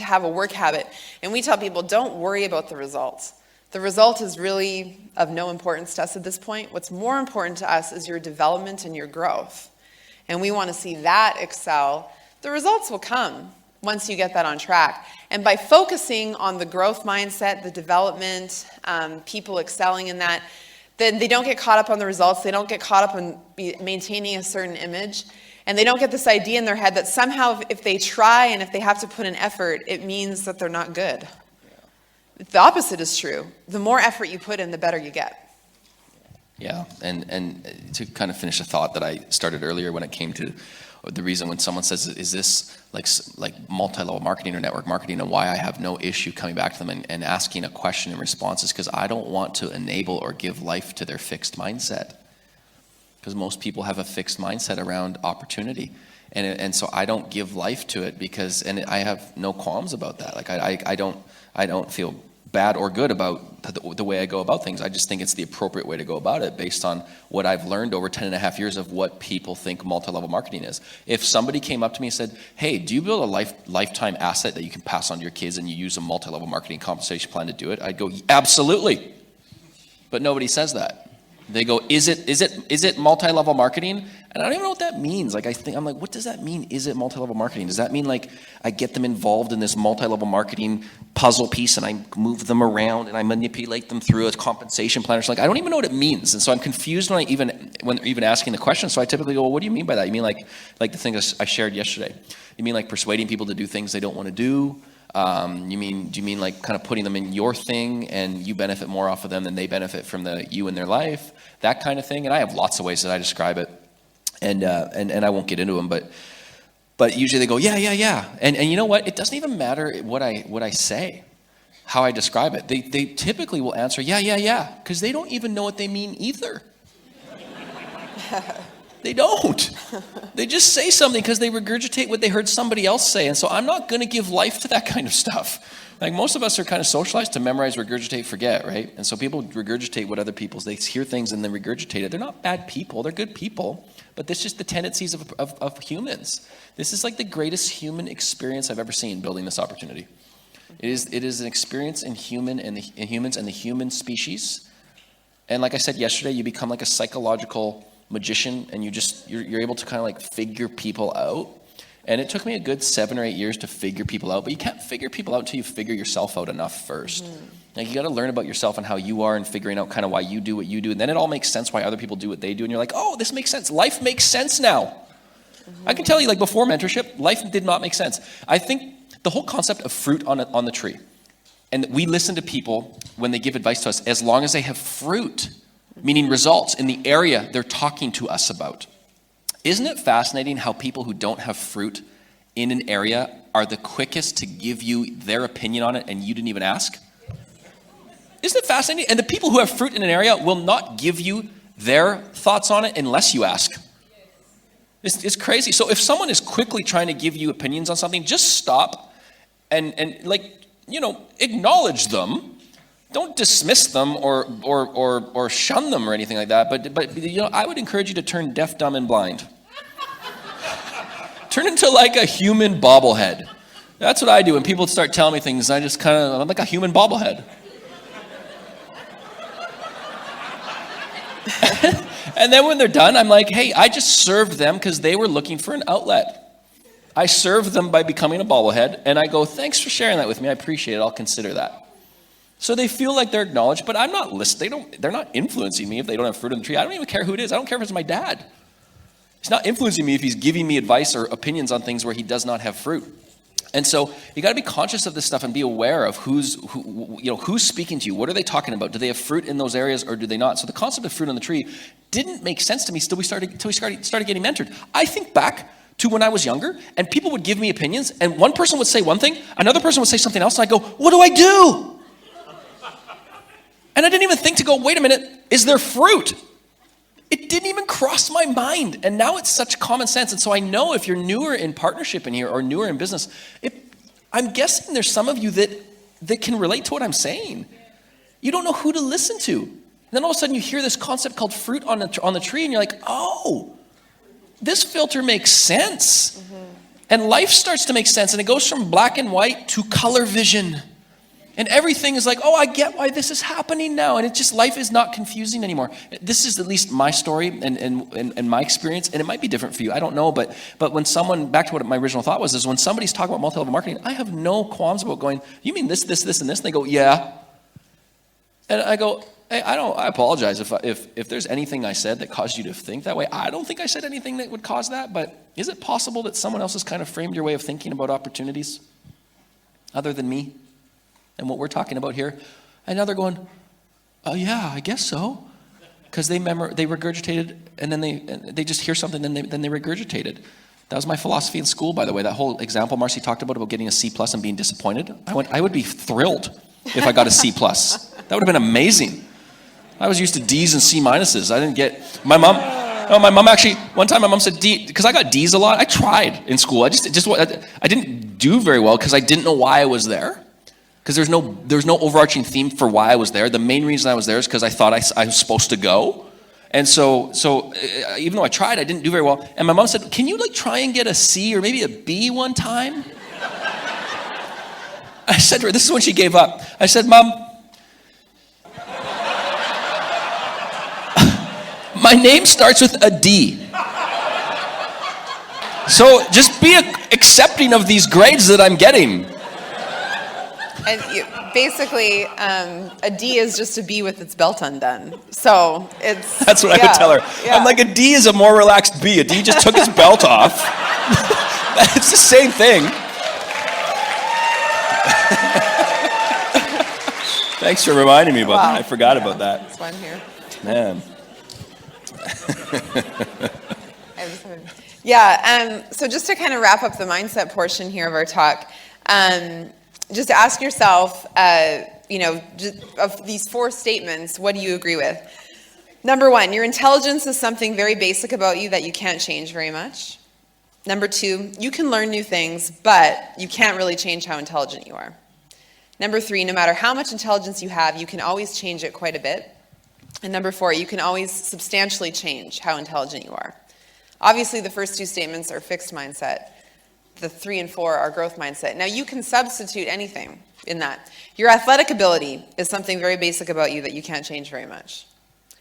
B: have a work habit. And we tell people, don't worry about the results. The result is really of no importance to us at this point. What's more important to us is your development and your growth. And we want to see that excel. The results will come once you get that on track. And by focusing on the growth mindset, the development, people excelling in that, then they don't get caught up on the results. They don't get caught up in maintaining a certain image. And they don't get this idea in their head that somehow if they try and if they have to put in effort, it means that they're not good. The opposite is true. The more effort you put in, the better you get.
A: Yeah, and to kind of finish a thought that I started earlier when it came to the reason when someone says, is this like multi-level marketing or network marketing, and why I have no issue coming back to them and asking a question in response is because I don't want to enable or give life to their fixed mindset. Because most people have a fixed mindset around opportunity. And so I don't give life to it and I have no qualms about that. Like I don't feel bad or good about the way I go about things. I just think it's the appropriate way to go about it based on what I've learned over 10 and a half years of what people think multi-level marketing is. If somebody came up to me and said, hey, do you build a lifetime asset that you can pass on to your kids and you use a multi-level marketing compensation plan to do it? I'd go, absolutely. But nobody says that. They go, is it multi-level marketing? And I don't even know what that means. I'm like, what does that mean? Is it multi-level marketing? Does that mean like I get them involved in this multi-level marketing puzzle piece and I move them around and I manipulate them through a compensation plan or something? I don't even know what it means. And so I'm confused when even asking the question. So I typically go, well, what do you mean by that? You mean like the thing I shared yesterday? You mean like persuading people to do things they don't want to do? Do you mean like kind of putting them in your thing and you benefit more off of them than they benefit from you in their life? That kind of thing. And I have lots of ways that I describe it. And I won't get into them, but usually they go, yeah. And you know what? It doesn't even matter what I say, how I describe it. They typically will answer, yeah, because they don't even know what they mean either. They don't. They just say something because they regurgitate what they heard somebody else say. And so I'm not going to give life to that kind of stuff. Like most of us are kind of socialized to memorize, regurgitate, forget, right? And so people regurgitate what other people's, they hear things and then regurgitate it. They're not bad people, they're good people, but this is just the tendencies of humans. This is like the greatest human experience I've ever seen building this opportunity. It is an experience in humans and the human species. And like I said yesterday, you become like a psychological magician and you're able to kind of like figure people out. And it took me a good 7 or 8 years to figure people out, but you can't figure people out until you figure yourself out enough first. Like you got to learn about yourself and how you are and figuring out kind of why you do what you do. And then it all makes sense why other people do what they do. And you're like, oh, this makes sense. Life makes sense now. I can tell you, like before mentorship, life did not make sense. I think the whole concept of fruit on the tree, and we listen to people when they give advice to us as long as they have fruit, meaning results in the area they're talking to us about. Isn't it fascinating how people who don't have fruit in an area are the quickest to give you their opinion on it and you didn't even ask? Isn't it fascinating? And the people who have fruit in an area will not give you their thoughts on it unless you ask. It's crazy. So if someone is quickly trying to give you opinions on something, just stop and acknowledge them. Don't dismiss them or shun them or anything like that. But I would encourage you to turn deaf, dumb, and blind. Turn into like a human bobblehead. That's what I do. When people start telling me things, I'm like a human bobblehead. And then when they're done, I'm like, hey, I just served them because they were looking for an outlet. I served them by becoming a bobblehead, and I go, thanks for sharing that with me. I appreciate it. I'll consider that. So they feel like they're acknowledged, but I'm not listening. They're not influencing me if they don't have fruit on the tree. I don't even care who it is. I don't care if it's my dad. He's not influencing me if he's giving me advice or opinions on things where he does not have fruit. And so you got to be conscious of this stuff and be aware of who's speaking to you. What are they talking about? Do they have fruit in those areas or do they not? So the concept of fruit on the tree didn't make sense to me till we started getting mentored. I think back to when I was younger and people would give me opinions and one person would say one thing, another person would say something else, and I go, what do I do? And I didn't even think to go, wait a minute, is there fruit? It didn't even cross my mind. And now it's such common sense. And so I know if you're newer in partnership in here or newer in business, I'm guessing there's some of you that can relate to what I'm saying. You don't know who to listen to. And then all of a sudden you hear this concept called fruit on the tree and you're like, oh, this filter makes sense. Mm-hmm. And life starts to make sense. And it goes from black and white to color vision. And everything is like, oh, I get why this is happening now. And it's just, life is not confusing anymore. This is at least my story and my experience. And it might be different for you. I don't know. But when someone, back to what my original thought was, is when somebody's talking about multi-level marketing, I have no qualms about going, you mean this, and this? And they go, yeah. And I go, hey, I apologize if there's anything I said that caused you to think that way. I don't think I said anything that would cause that. But is it possible that someone else has kind of framed your way of thinking about opportunities other than me? And what we're talking about here, and now they're going, oh yeah, I guess so, because they regurgitated, and then they just hear something, then they regurgitated. That was my philosophy in school, by the way. That whole example Marcy talked about getting a C+ and being disappointed. I would be thrilled if I got a C+. That would have been amazing. I was used to D's and C minuses. I didn't get my mom. No, my mom actually, one time my mom said D, because I got D's a lot. I tried in school. I didn't do very well because I didn't know why I was there. Because there's no overarching theme for why I was there. The main reason I was there is because I thought I was supposed to go. And so even though I tried, I didn't do very well. And my mom said, can you try and get a C or maybe a B one time? I said to her, this is when she gave up. I said, Mom, my name starts with a D. So just be accepting of these grades that I'm getting.
B: And basically, a D is just a B with its belt undone. So it's...
A: That's what I would tell her. Yeah. I'm like, a D is a more relaxed B. A D just took his belt off. It's the same thing. Thanks for reminding me about that. I forgot about that.
B: That's why I'm here.
A: Man.
B: I have Yeah, so just to kind of wrap up the mindset portion here of our talk, just ask yourself, just of these 4 statements, what do you agree with? Number 1, your intelligence is something very basic about you that you can't change very much. Number 2, you can learn new things, but you can't really change how intelligent you are. Number 3, no matter how much intelligence you have, you can always change it quite a bit. And number 4, you can always substantially change how intelligent you are. Obviously, the first 2 statements are fixed mindset. The 3 and 4 are growth mindset. Now, you can substitute anything in that. Your athletic ability is something very basic about you that you can't change very much.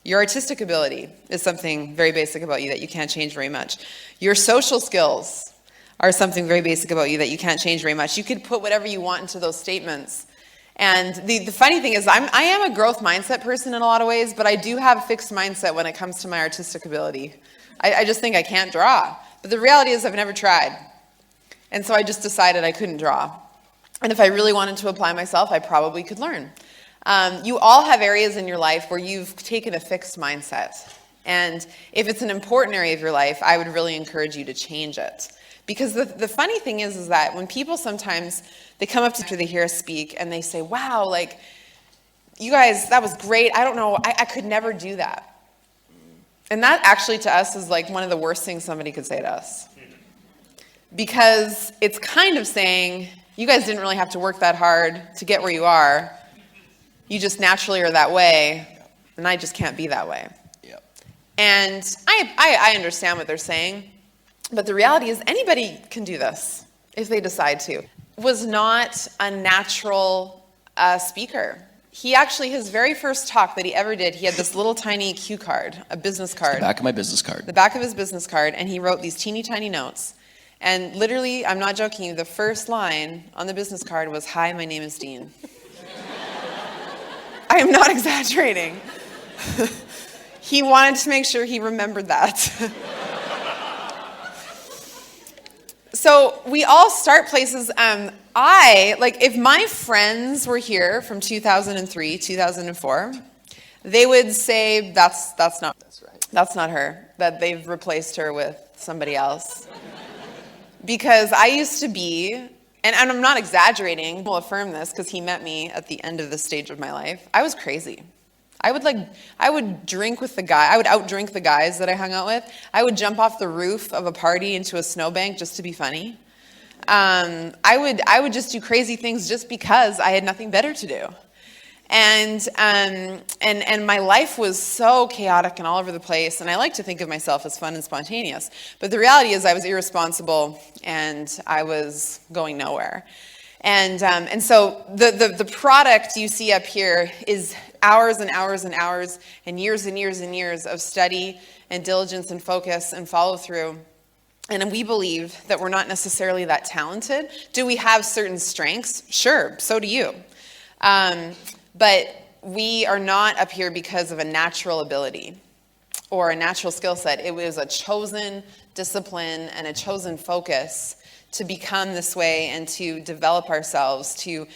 B: Your artistic ability is something very basic about you that you can't change very much. Your social skills are something very basic about you that you can't change very much. You could put whatever you want into those statements. And the funny thing is, I am a growth mindset person in a lot of ways, but I do have fixed mindset when it comes to my artistic ability. I just think I can't draw. But the reality is I've never tried. And so I just decided I couldn't draw. And if I really wanted to apply myself, I probably could learn. You all have areas in your life where you've taken a fixed mindset. And if it's an important area of your life, I would really encourage you to change it. Because the funny thing is that when people sometimes, they come up to after they hear us speak and they say, wow, like, you guys, that was great. I don't know, I could never do that. And that actually to us is like one of the worst things somebody could say to us. Because it's kind of saying, you guys didn't really have to work that hard to get where you are. You just naturally are that way, and I just can't be that way.
A: Yep.
B: And I understand what they're saying, but the reality is anybody can do this if they decide to. Was not a natural speaker. He actually, his very first talk that he ever did, he had this little tiny cue card, a business card.
A: The back of my business card.
B: The back of his business card, and he wrote these teeny tiny notes. And literally, I'm not joking you, the first line on the business card was, "Hi, my name is Dean." I am not exaggerating. He wanted to make sure he remembered that. So we all start places. If my friends were here from 2003, 2004, they would say, that's not her, that they've replaced her with somebody else. Because I used to be, and I'm not exaggerating, will affirm this because he met me at the end of this stage of my life. I was crazy. I would drink with the guy. I would outdrink the guys that I hung out with. I would jump off the roof of a party into a snowbank just to be funny. I would just do crazy things just because I had nothing better to do. And my life was so chaotic and all over the place, and I like to think of myself as fun and spontaneous. But the reality is I was irresponsible, and I was going nowhere. And so the product you see up here is hours and hours and hours and years and years and years of study and diligence and focus and follow through. And we believe that we're not necessarily that talented. Do we have certain strengths? Sure, so do you. But we are not up here because of a natural ability or a natural skill set. It was a chosen discipline and a chosen focus to become this way and to develop ourselves, to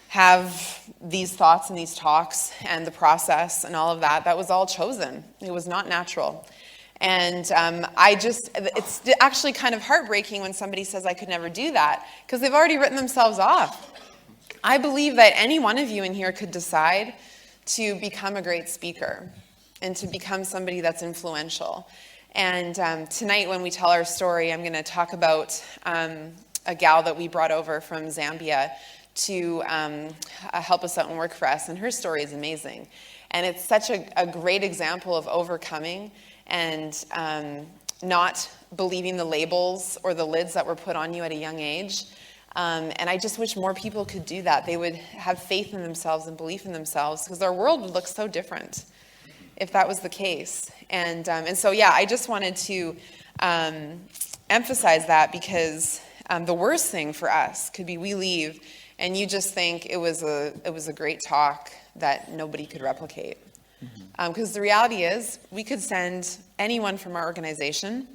B: have these thoughts and these talks and the process and all of that. That was all chosen. It was not natural. And it's actually kind of heartbreaking when somebody says I could never do that because they've already written themselves off. I believe that any one of you in here could decide to become a great speaker and to become somebody that's influential. And tonight when we tell our story, I'm going to talk about a gal that we brought over from Zambia to help us out and work for us. And her story is amazing. And it's such a great example of overcoming and not believing the labels or the lids that were put on you at a young age. And I just wish more people could do that. They would have faith in themselves and belief in themselves because our world would look so different if that was the case. And so, yeah, I just wanted to emphasize that because the worst thing for us could be we leave and you just think it was a great talk that nobody could replicate. Because the reality is we could send anyone from our organization,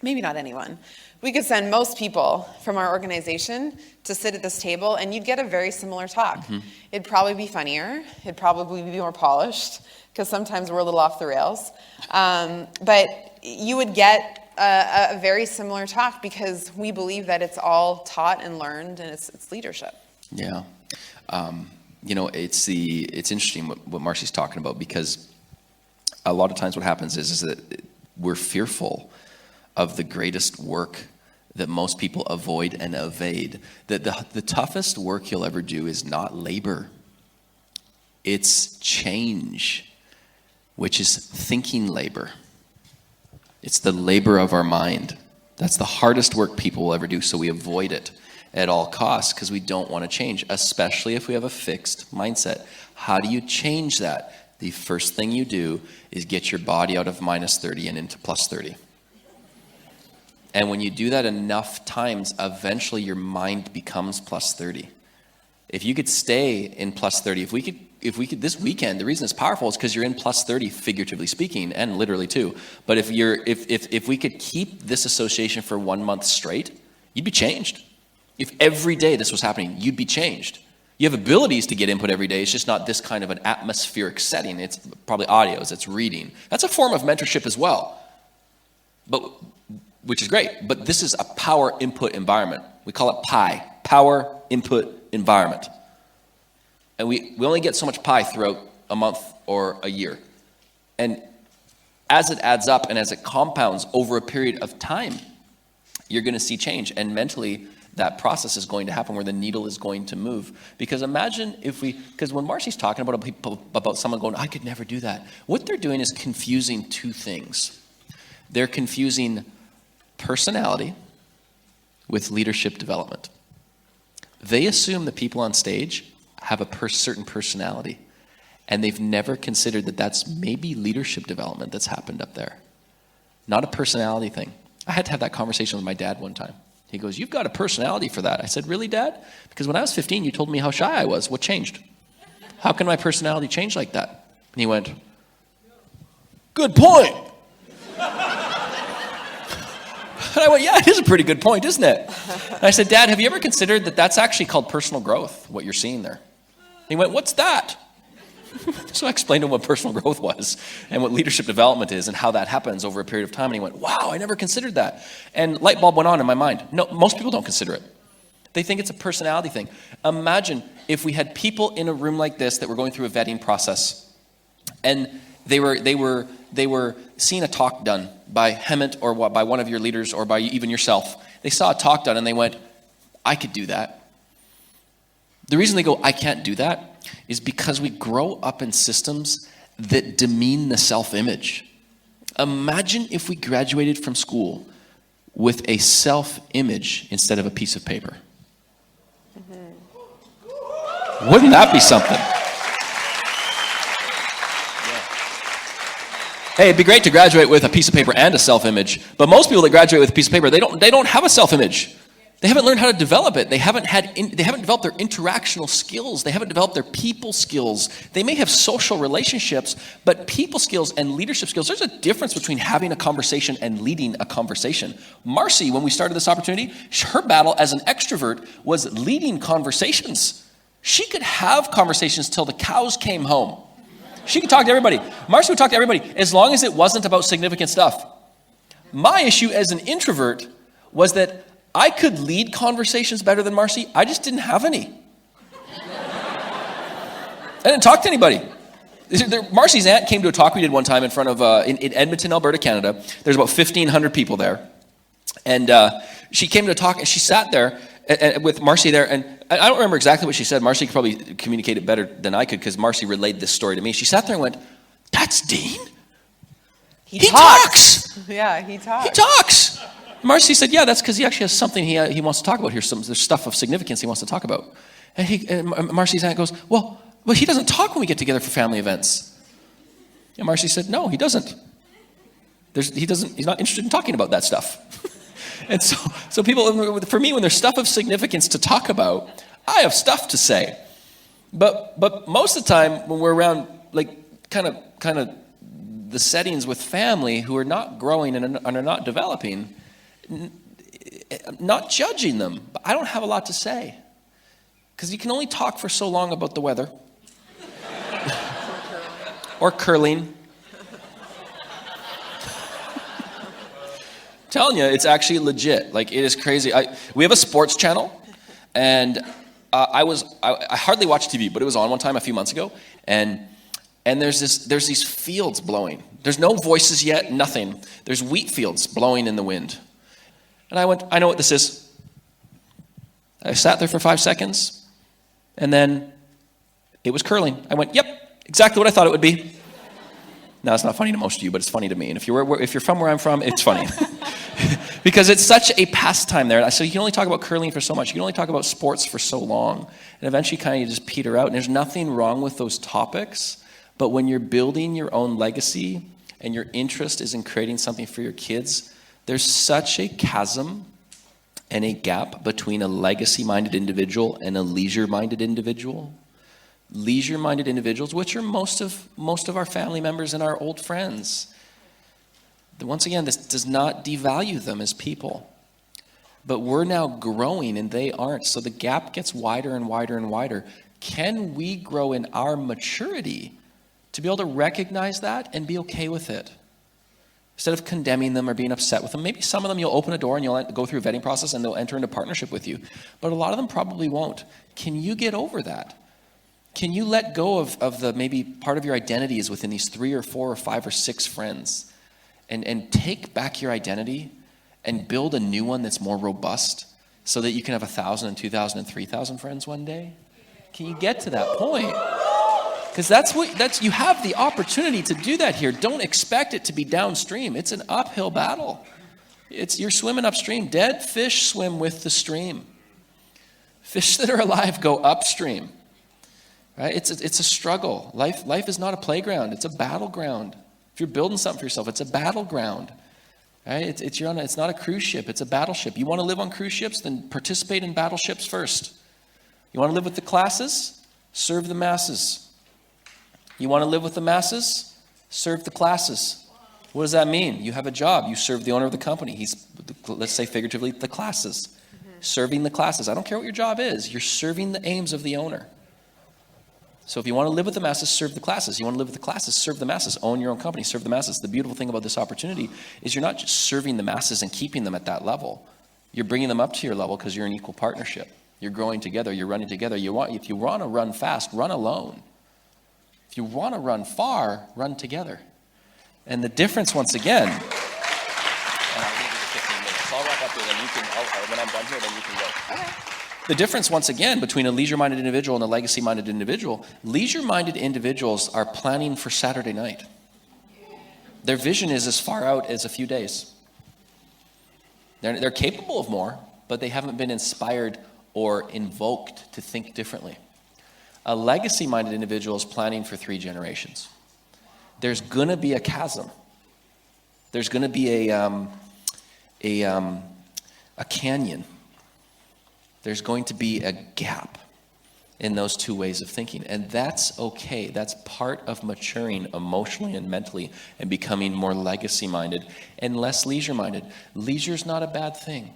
B: maybe not anyone, we could send most people from our organization to sit at this table and you'd get a very similar talk. It'd probably be funnier. It'd probably be more polished because sometimes we're a little off the rails. But you would get a very similar talk because we believe that it's all taught and learned, and it's leadership.
A: Yeah. It's interesting what Marcy's talking about, because a lot of times what happens is that we're fearful of the greatest work that most people avoid and evade. That the toughest work you'll ever do is not labor. It's change, which is thinking labor. It's the labor of our mind. That's the hardest work people will ever do, so we avoid it at all costs because we don't want to change, especially if we have a fixed mindset. How do you change that? The first thing you do is get your body out of -30 and into +30. And when you do that enough times, eventually your mind becomes +30. If you could stay in +30, if we could this weekend, the reason it's powerful is because you're in +30, figuratively speaking, and literally too. But if we could keep this association for 1 month straight, you'd be changed. If every day this was happening, you'd be changed. You have abilities to get input every day. It's just not this kind of an atmospheric setting. It's probably audios, it's reading. That's a form of mentorship as well, which is great. But this is a power input environment. We call it PI, power input environment. And we only get so much pie throughout a month or a year. And as it adds up and as it compounds over a period of time, you're going to see change. And mentally, that process is going to happen where the needle is going to move. Because imagine because when Marcy's talking about someone going, I could never do that, what they're doing is confusing two things. They're confusing personality with leadership development. They assume that people on stage have a certain personality, and they've never considered that that's maybe leadership development that's happened up there, not a personality thing. I had to have that conversation with my dad one time. He goes, you've got a personality for that. I said, really, Dad? Because when I was 15, you told me how shy I was. What changed? How can my personality change like that? And he went, good point. And I went, yeah, it is a pretty good point, isn't it? And I said, Dad, have you ever considered that that's actually called personal growth, what you're seeing there? And he went, what's that? So I explained to him what personal growth was and what leadership development is and how that happens over a period of time. And he went, wow, I never considered that. And light bulb went on in my mind. No, most people don't consider it. They think it's a personality thing. Imagine if we had people in a room like this that were going through a vetting process, and they were seeing a talk done by Hemant or by one of your leaders or by even yourself. They saw a talk done and they went, I could do that. The reason they go, I can't do that, is because we grow up in systems that demean the self-image. Imagine if we graduated from school with a self-image instead of a piece of paper. Mm-hmm. Wouldn't that be something? Hey, it'd be great to graduate with a piece of paper and a self-image, but most people that graduate with a piece of paper, they don't have a self-image. They haven't learned how to develop it. They haven't developed their interactional skills. They haven't developed their people skills. They may have social relationships, but people skills and leadership skills, there's a difference between having a conversation and leading a conversation. Marcy, when we started this opportunity, her battle as an extrovert was leading conversations. She could have conversations till the cows came home. She could talk to everybody. Marcy would talk to everybody as long as it wasn't about significant stuff. My issue as an introvert was that I could lead conversations better than Marcy. I just didn't have any. I didn't talk to anybody. Marcy's aunt came to a talk we did one time in front of, in Edmonton, Alberta, Canada. There's about 1,500 people there. And she came to a talk and she sat there with Marcy there. And I don't remember exactly what she said. Marcy could probably communicate it better than I could because Marcy relayed this story to me. She sat there and went, that's Dean? He talks.
B: Yeah, he talks.
A: He talks. Marcy said, yeah, that's because he actually has something he wants to talk about here. There's stuff of significance he wants to talk about. And Marcy's aunt goes, well, he doesn't talk when we get together for family events. And Marcy said, no, he doesn't. He's not interested in talking about that stuff. And so people, for me, when there's stuff of significance to talk about, I have stuff to say. But most of the time when we're around, like, kind of the settings with family who are not growing and are not developing, not judging them, but I don't have a lot to say. Because you can only talk for so long about the weather. Or curling. telling you, it's actually legit. Like, it is crazy. We have a sports channel, and I hardly watch TV, but it was on one time a few months ago, and there's these fields blowing. There's no voices yet, nothing. There's wheat fields blowing in the wind. And I went, I know what this is. I sat there for 5 seconds, and then it was curling. I went, yep, exactly what I thought it would be. Now, it's not funny to most of you, but it's funny to me. And if you're from where I'm from, it's funny. Because it's such a pastime there. So you can only talk about curling for so much. You can only talk about sports for so long. And eventually kind of just peter out. And there's nothing wrong with those topics. But when you're building your own legacy and your interest is in creating something for your kids, there's such a chasm and a gap between a legacy-minded individual and a leisure-minded individual. Leisure-minded individuals, which are most of our family members and our old friends. Once again, this does not devalue them as people. But we're now growing and they aren't. So the gap gets wider and wider and wider. Can we grow in our maturity to be able to recognize that and be okay with it? Instead of condemning them or being upset with them. Maybe some of them you'll open a door and you'll go through a vetting process and they'll enter into partnership with you. But a lot of them probably won't. Can you get over that? Can you let go of the maybe part of your identity is within these 3 or 4 or 5 or 6 friends and take back your identity and build a new one that's more robust so that you can have 1,000 and 2,000 and 3,000 friends one day? Can you get to that point? Because you have the opportunity to do that here. Don't expect it to be downstream. It's an uphill battle. You're swimming upstream. Dead fish swim with the stream. Fish that are alive go upstream. Right? It's a struggle. Life is not a playground. It's a battleground. If you're building something for yourself, it's a battleground. Right? It's not a cruise ship. It's a battleship. You want to live on cruise ships? Then participate in battleships first. You want to live with the classes? Serve the masses. You want to live with the masses? Serve the classes. What does that mean? You have a job. You serve the owner of the company. He's, let's say figuratively, the classes. Serving the classes. I don't care what your job is. You're serving the aims of the owner. So if you want to live with the masses, serve the classes. You want to live with the classes, serve the masses. Own your own company, serve the masses. The beautiful thing about this opportunity is you're not just serving the masses and keeping them at that level. You're bringing them up to your level because you're in equal partnership. You're growing together. You're running together. If you want to run fast, run alone. If you want to run far, run together. And the difference, once again, and I'll leave you to 15 minutes. I'll wrap up here, then you can, when I'm done here, then you can go. Okay. The difference, once again, between a leisure-minded individual and a legacy-minded individual, leisure-minded individuals are planning for Saturday night. Their vision is as far out as a few days. They're capable of more, but they haven't been inspired or invoked to think differently. A legacy-minded individual is planning for 3 generations. There's going to be a chasm. There's going to be a canyon. There's going to be a gap in those 2 ways of thinking. And that's okay. That's part of maturing emotionally and mentally and becoming more legacy-minded and less leisure-minded. Leisure's not a bad thing.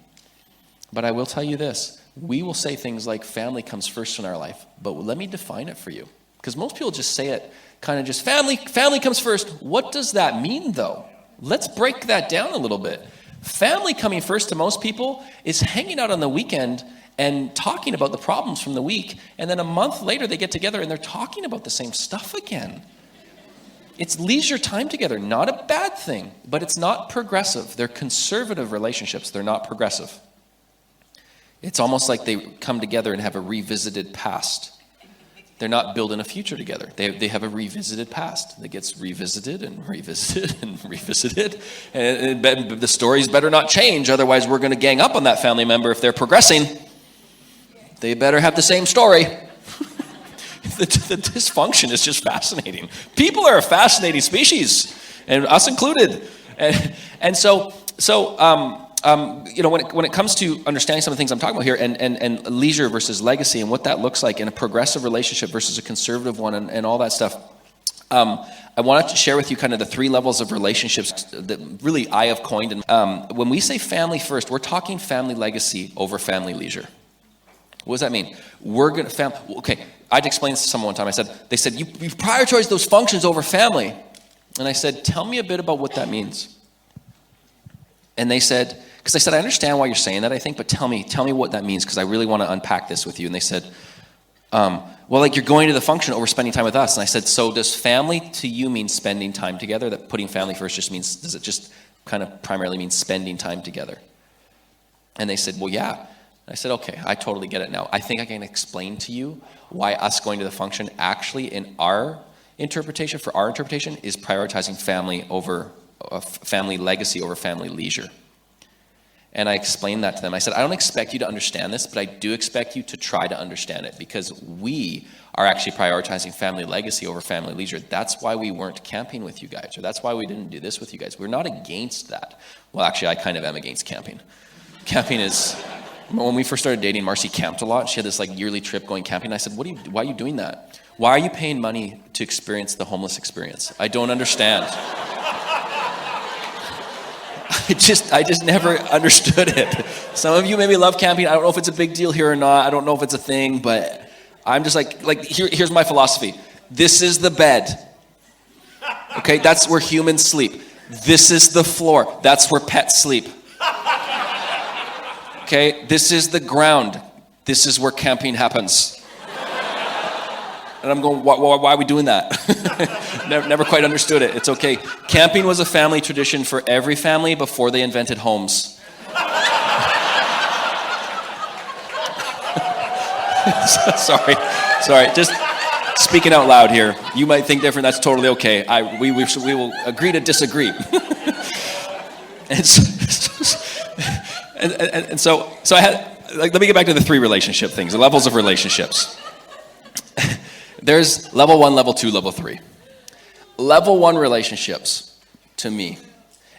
A: But I will tell you this. We will say things like family comes first in our life. But let me define it for you. Because most people just say it kind of just family comes first. What does that mean, though? Let's break that down a little bit. Family coming first to most people is hanging out on the weekend and talking about the problems from the week, and then a month later they get together and they're talking about the same stuff again. It's leisure time together, not a bad thing, but it's not progressive. They're conservative relationships, they're not progressive. It's almost like they come together and have a revisited past. They're not building a future together. They have a revisited past that gets revisited and revisited and revisited. And the stories better not change, otherwise we're going to gang up on that family member if they're progressing. They better have the same story. The dysfunction is just fascinating. People are a fascinating species, and us included. And so when it comes to understanding some of the things I'm talking about here, and leisure versus legacy, and what that looks like in a progressive relationship versus a conservative one, and all that stuff, I wanted to share with you kind of the 3 levels of relationships that really I have coined. And when we say family first, we're talking family legacy over family leisure. What does that mean? Okay, I'd explain this to someone one time. They said, you prioritize those functions over family. And I said, tell me a bit about what that means. And they said, because I said, I understand why you're saying that, I think, but tell me what that means, because I really want to unpack this with you. And they said, well, like, you're going to the function over spending time with us. And I said, so does family to you mean spending time together? That putting family first just means, does it just kind of primarily mean spending time together? And they said, well, yeah. And I said, okay, I totally get it now. I think I can explain to you why us going to the function actually in our interpretation, for our interpretation, is prioritizing family over family legacy over family leisure. And I explained that to them. I said, I don't expect you to understand this, but I do expect you to try to understand it, because we are actually prioritizing family legacy over family leisure. That's why we weren't camping with you guys, or that's why we didn't do this with you guys. We're not against that. Well, actually, I kind of am against camping. Camping is, when we first started dating, Marcy camped a lot. She had this like yearly trip going camping. I said, why are you doing that? Why are you paying money to experience the homeless experience? I don't understand. I just never understood it. Some of you maybe love camping. I don't know if it's a big deal here or not. I don't know if it's a thing, but I'm just here's my philosophy. This is the bed. Okay, that's where humans sleep. This is the floor. That's where pets sleep. Okay, this is the ground. This is where camping happens. And I'm going, why are we doing that? never quite understood it. It's okay. Camping was a family tradition for every family before they invented homes. Sorry. Just speaking out loud here. You might think different. That's totally okay. We will agree to disagree. And so I had, let me get back to the 3 relationship things, the levels of relationships. There's level 1, level 2, level 3. Level 1 relationships, to me,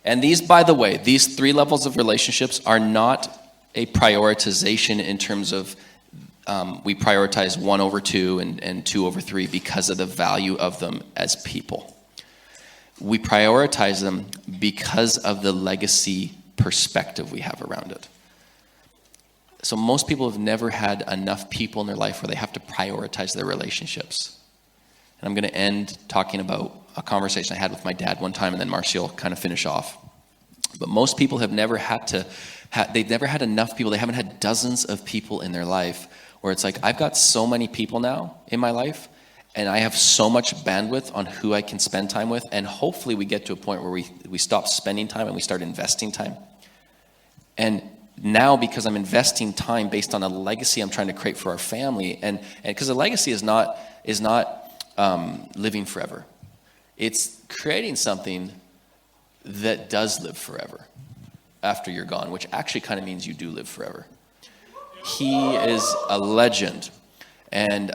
A: and these, by the way, these 3 levels of relationships are not a prioritization in terms of we prioritize 1 over 2 and 2 over 3 because of the value of them as people. We prioritize them because of the legacy perspective we have around it. So most people have never had enough people in their life where they have to prioritize their relationships. And I'm going to end talking about a conversation I had with my dad one time, and then Marcy will kind of finish off. But most people have never they've never had enough people. They haven't had dozens of people in their life where it's like, I've got so many people now in my life, and I have so much bandwidth on who I can spend time with, and hopefully we get to a point where we stop spending time and we start investing time. And now, because I'm investing time based on a legacy I'm trying to create for our family, and because a legacy is not living forever. It's creating something that does live forever after you're gone, which actually kind of means you do live forever. He is a legend, and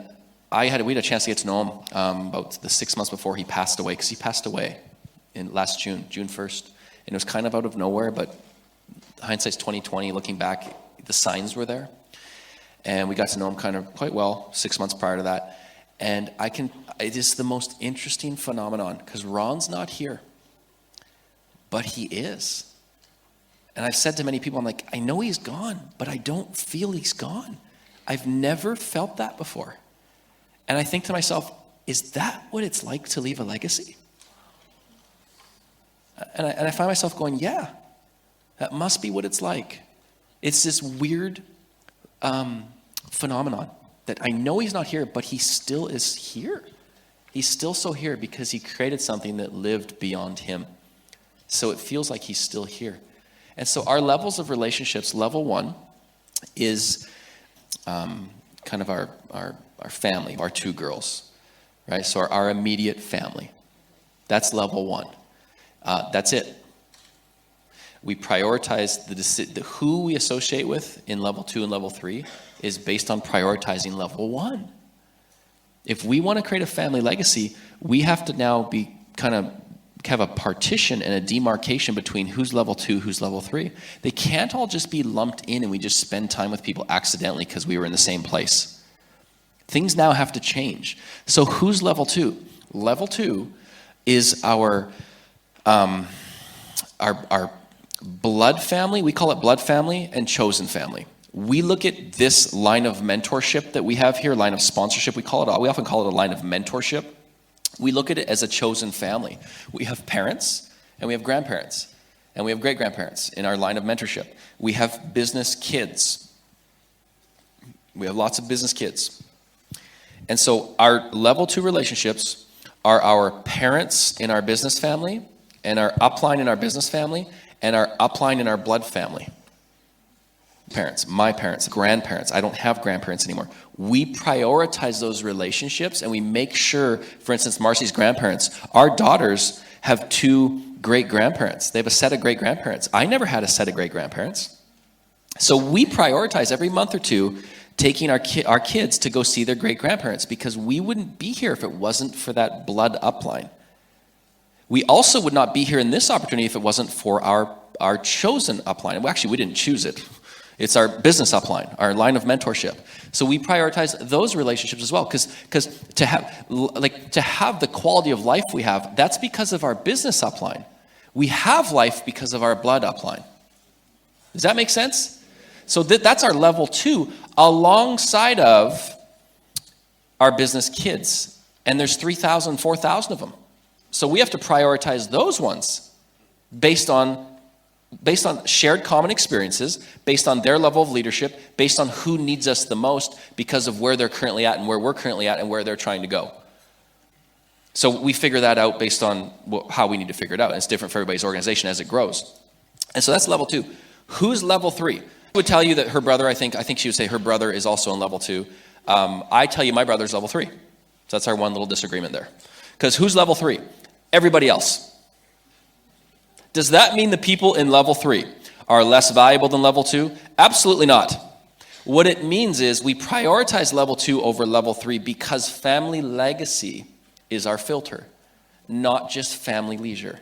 A: we had a chance to get to know him about the 6 months before he passed away, because he passed away in last June 1st, and it was kind of out of nowhere, but hindsight's 2020. Looking back, the signs were there, and we got to know him kind of quite well 6 months prior to that. And it is the most interesting phenomenon, because Ron's not here, but he is. And I've said to many people, I'm like, I know he's gone, but I don't feel he's gone. I've never felt that before. And I think to myself, is that what it's like to leave a legacy? And I find myself going, yeah. That must be what it's like. It's this weird phenomenon that I know he's not here, but he still is here. He's still so here because he created something that lived beyond him. So it feels like he's still here. And so our levels of relationships, level 1 is kind of our family, our 2 girls, right? So our immediate family. That's level 1. That's it. We prioritize the who we associate with in level 2 and level 3 is based on prioritizing level 1. If we want to create a family legacy, we have to now be kind of have a partition and a demarcation between who's level 2, who's level 3. They can't all just be lumped in and we just spend time with people accidentally because we were in the same place. Things now have to change. So who's level 2? Level 2 is our blood family. We call it blood family and chosen family. We look at this line of mentorship that we have here, line of sponsorship. We often call it a line of mentorship. We look at it as a chosen family. We have parents and we have grandparents. and we have great-grandparents in our line of mentorship. We have business kids. We have lots of business kids. And so our level 2 relationships are our parents in our business family, and our upline in our business family, and our upline in our blood family. Parents, my parents, grandparents. I don't have grandparents anymore. We prioritize those relationships, and we make sure, for instance, Marcy's grandparents, our daughters have 2 great-grandparents. They have a set of great-grandparents. I never had a set of great-grandparents. So we prioritize every month or 2 taking our kids to go see their great-grandparents, because we wouldn't be here if it wasn't for that blood upline. We also would not be here in this opportunity if it wasn't for our chosen upline. Well, actually, we didn't choose it. It's our business upline, our line of mentorship. So we prioritize those relationships as well, because to have the quality of life we have, that's because of our business upline. We have life because of our blood upline. Does that make sense? So that's our level 2 alongside of our business kids. And there's 3,000, 4,000 of them. So we have to prioritize those ones based on shared common experiences, based on their level of leadership, based on who needs us the most because of where they're currently at and where we're currently at and where they're trying to go. So we figure that out based on how we need to figure it out. And it's different for everybody's organization as it grows. And so that's level 2. Who's level 3? I would tell you that her brother, I think she would say her brother is also in level 2. I tell you my brother's level 3. So that's our one little disagreement there. Because who's level 3? Everybody else. Does that mean the people in level 3 are less valuable than level 2? Absolutely not. What it means is we prioritize level 2 over level 3 because family legacy is our filter, not just family leisure.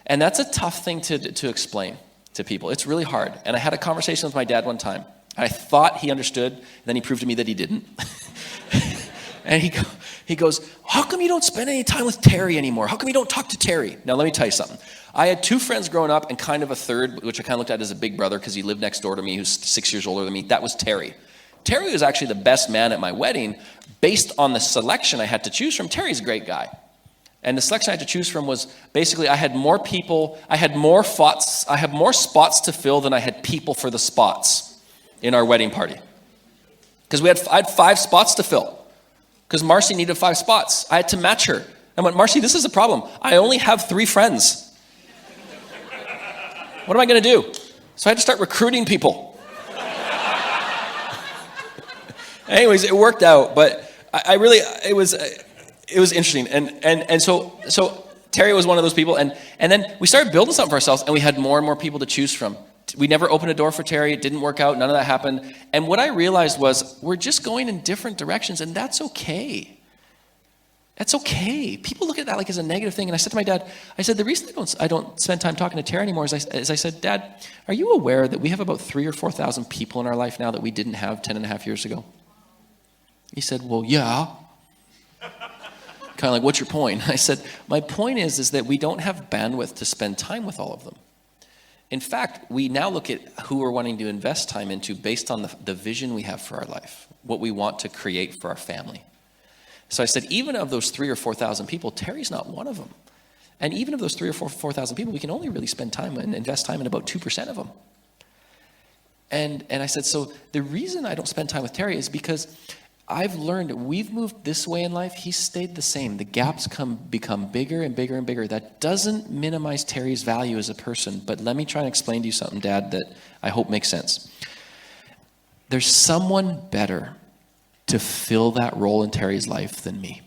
A: And that's a tough thing to explain to people. It's really hard. And I had a conversation with my dad one time. I thought he understood, and then he proved to me that he didn't. And he goes, how come you don't spend any time with Terry anymore? How come you don't talk to Terry? Now, let me tell you something. I had 2 friends growing up and kind of a third, which I kind of looked at as a big brother because he lived next door to me, who's 6 years older than me. That was Terry. Terry was actually the best man at my wedding based on the selection I had to choose from. Terry's a great guy. And the selection I had to choose from was basically I had more spots to fill than I had people for the spots in our wedding party. Because I had 5 spots to fill. Because Marcy needed 5 spots. I had to match her. I went, Marcy, this is a problem. I only have 3 friends. What am I going to do? So I had to start recruiting people. Anyways, it worked out, but it was interesting. And so Terry was one of those people. And then we started building something for ourselves, and we had more and more people to choose from. We never opened a door for Terry. It didn't work out. None of that happened. And what I realized was we're just going in different directions, and that's okay. That's okay. People look at that like as a negative thing. And I said to my dad, I said, the reason I don't spend time talking to Terry anymore is I said, Dad, are you aware that we have about 3,000 or 4,000 people in our life now that we didn't have 10 and a half years ago? He said, well, yeah. Kind of like, what's your point? I said, my point is that we don't have bandwidth to spend time with all of them. In fact, we now look at who we're wanting to invest time into based on the vision we have for our life, what we want to create for our family. So I said, even of those 3,000 or 4,000 people, Terry's not one of them. And even of those 3,000 or 4,000 people, we can only really spend time and invest time in about 2% of them. And I said, so the reason I don't spend time with Terry is because I've learned we've moved this way in life. He's stayed the same. The gaps become bigger and bigger and bigger. That doesn't minimize Terry's value as a person. But let me try and explain to you something, Dad, that I hope makes sense. There's someone better to fill that role in Terry's life than me.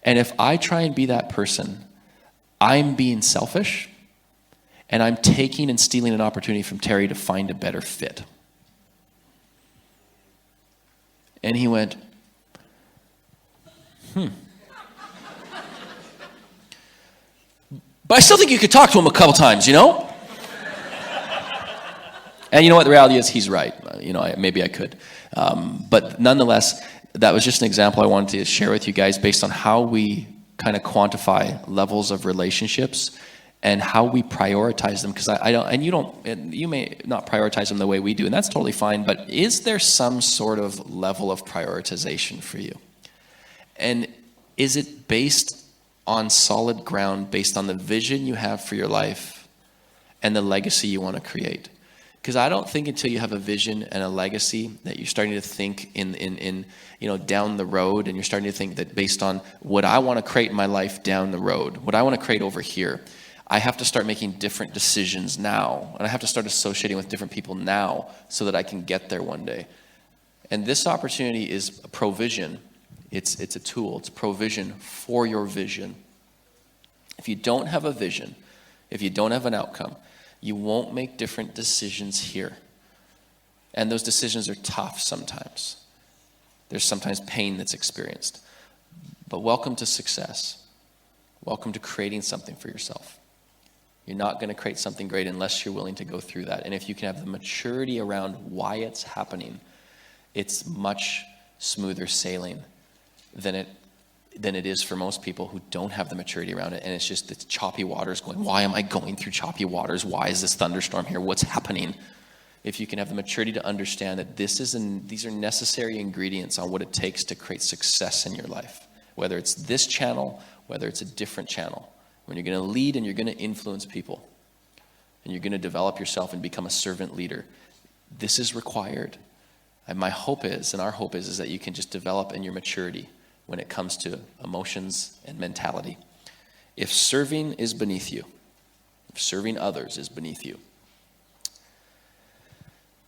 A: And if I try and be that person, I'm being selfish, and I'm taking and stealing an opportunity from Terry to find a better fit. And he went, But I still think you could talk to him a couple times, you know? And you know what? The reality is he's right. Maybe I could. But nonetheless, that was just an example I wanted to share with you guys based on how we kind of quantify levels of relationships and how we prioritize them. Because you may not prioritize them the way we do, and that's totally fine. But is there some sort of level of prioritization for you? And is it based on solid ground, based on the vision you have for your life, and the legacy you want to create. Because I don't think until you have a vision and a legacy that you're starting to think in down the road, and you're starting to think that based on what I want to create in my life down the road, what I want to create over here, I have to start making different decisions now, and I have to start associating with different people now so that I can get there one day. And this opportunity is a provision. It's a tool. It's provision for your vision. If you don't have a vision, if you don't have an outcome, you won't make different decisions here. And those decisions are tough sometimes. There's sometimes pain that's experienced. But welcome to success. Welcome to creating something for yourself. You're not going to create something great unless you're willing to go through that. And if you can have the maturity around why it's happening, it's much smoother sailing than it is for most people who don't have the maturity around it. And it's choppy waters going, why am I going through choppy waters? Why is this thunderstorm here? What's happening? If you can have the maturity to understand that these are necessary ingredients on what it takes to create success in your life, whether it's this channel, whether it's a different channel, when you're going to lead and you're going to influence people, and you're going to develop yourself and become a servant leader, this is required. And my hope is, and our hope is that you can just develop in your maturity when it comes to emotions and mentality. If serving is beneath you, if serving others is beneath you,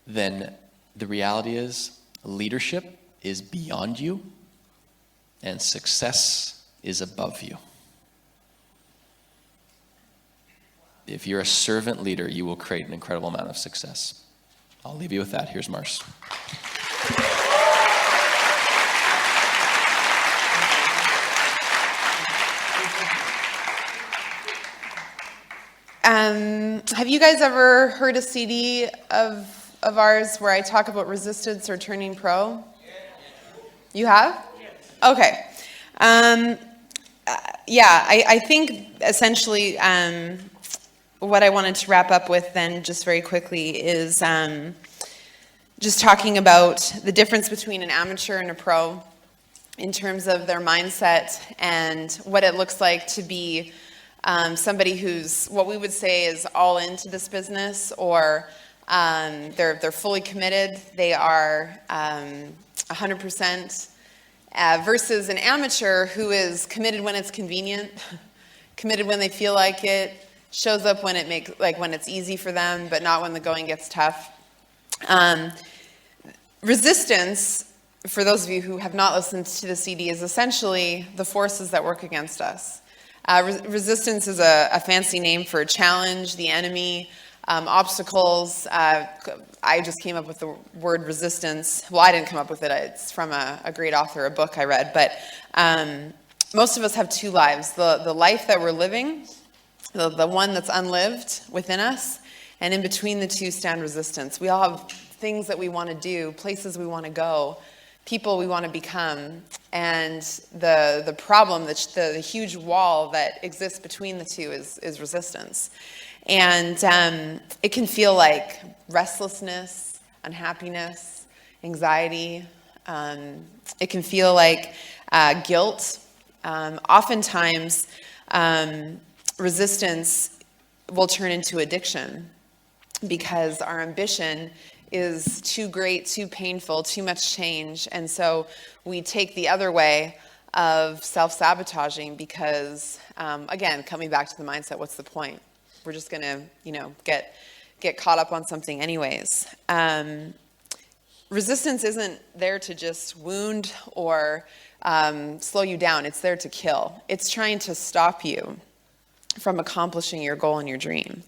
A: then the reality is leadership is beyond you and success is above you. If you're a servant leader, you will create an incredible amount of success. I'll leave you with that. Here's Mars.
B: Have you guys ever heard a CD of ours where I talk about resistance or turning pro? You have? Okay. I think essentially what I wanted to wrap up with then just very quickly is just talking about the difference between an amateur and a pro in terms of their mindset and what it looks like to be somebody who's what we would say is all into this business, or they're fully committed. They are 100%, versus an amateur who is committed when it's convenient, committed when they feel like it, shows up when when it's easy for them, but not when the going gets tough. Resistance, for those of you who have not listened to the CD, is essentially the forces that work against us. Resistance is a fancy name for challenge, the enemy, obstacles. I just came up with the word resistance. Well, I didn't come up with it. It's from a great author, a book I read. But most of us have two lives. The life that we're living, the one that's unlived within us, and in between the two stand resistance. We all have things that we want to do, places we want to go, people we want to become, and the problem, the huge wall that exists between the two is resistance. And it can feel like restlessness, unhappiness, anxiety. It can feel like guilt. Oftentimes, resistance will turn into addiction because our ambition is too great, too painful, too much change. And so we take the other way of self-sabotaging because, again, coming back to the mindset, what's the point? We're just going to, get caught up on something anyways. Resistance isn't there to just wound or slow you down. It's there to kill. It's trying to stop you from accomplishing your goal and your dream.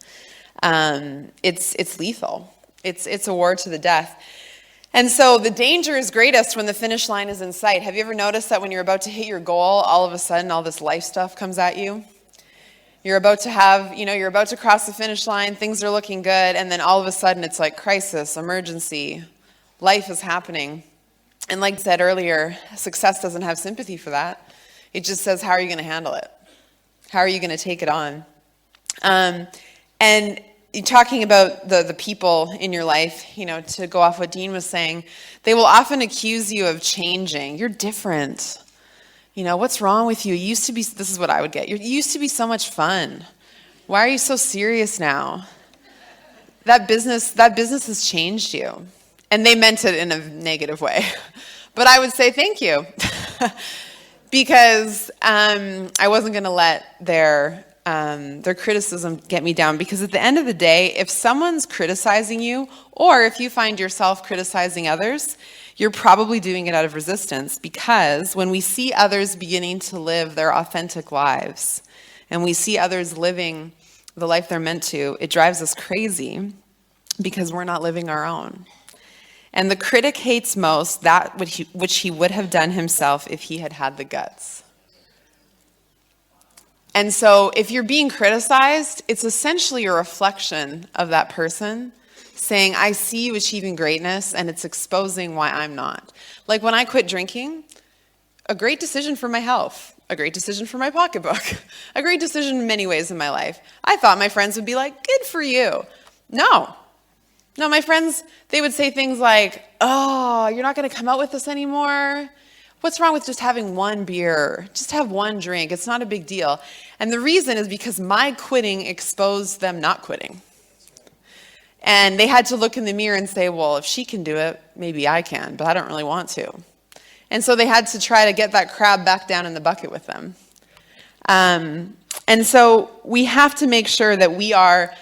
B: It's lethal. It's a war to the death. And so the danger is greatest when the finish line is in sight. Have you ever noticed that when you're about to hit your goal, all of a sudden all this life stuff comes at you? You're about to cross the finish line, things are looking good, and then all of a sudden it's like crisis, emergency, life is happening. And like I said earlier, success doesn't have sympathy for that. It just says, how are you going to handle it? How are you going to take it on? And talking about the people in your life, to go off what Dean was saying, they will often accuse you of changing. You're different. What's wrong with you? You used to be, this is what I would get. You used to be so much fun. Why are you so serious now? that business has changed you. And they meant it in a negative way. But I would say thank you. Because I wasn't going to let their criticism get me down. Because at the end of the day, if someone's criticizing you, or if you find yourself criticizing others, you're probably doing it out of resistance. Because when we see others beginning to live their authentic lives, and we see others living the life they're meant to, it drives us crazy because we're not living our own. And the critic hates most that which he would have done himself if he had had the guts. And so if you're being criticized, it's essentially a reflection of that person saying, I see you achieving greatness, and it's exposing why I'm not. Like when I quit drinking, a great decision for my health, a great decision for my pocketbook, a great decision in many ways in my life. I thought my friends would be like, good for you. No, my friends, they would say things like, oh, you're not going to come out with us anymore? What's wrong with just having one beer? Just have one drink. It's not a big deal. And the reason is because my quitting exposed them not quitting. And they had to look in the mirror and say, well, if she can do it, maybe I can, but I don't really want to. And so they had to try to get that crab back down in the bucket with them. And so we have to make sure that we are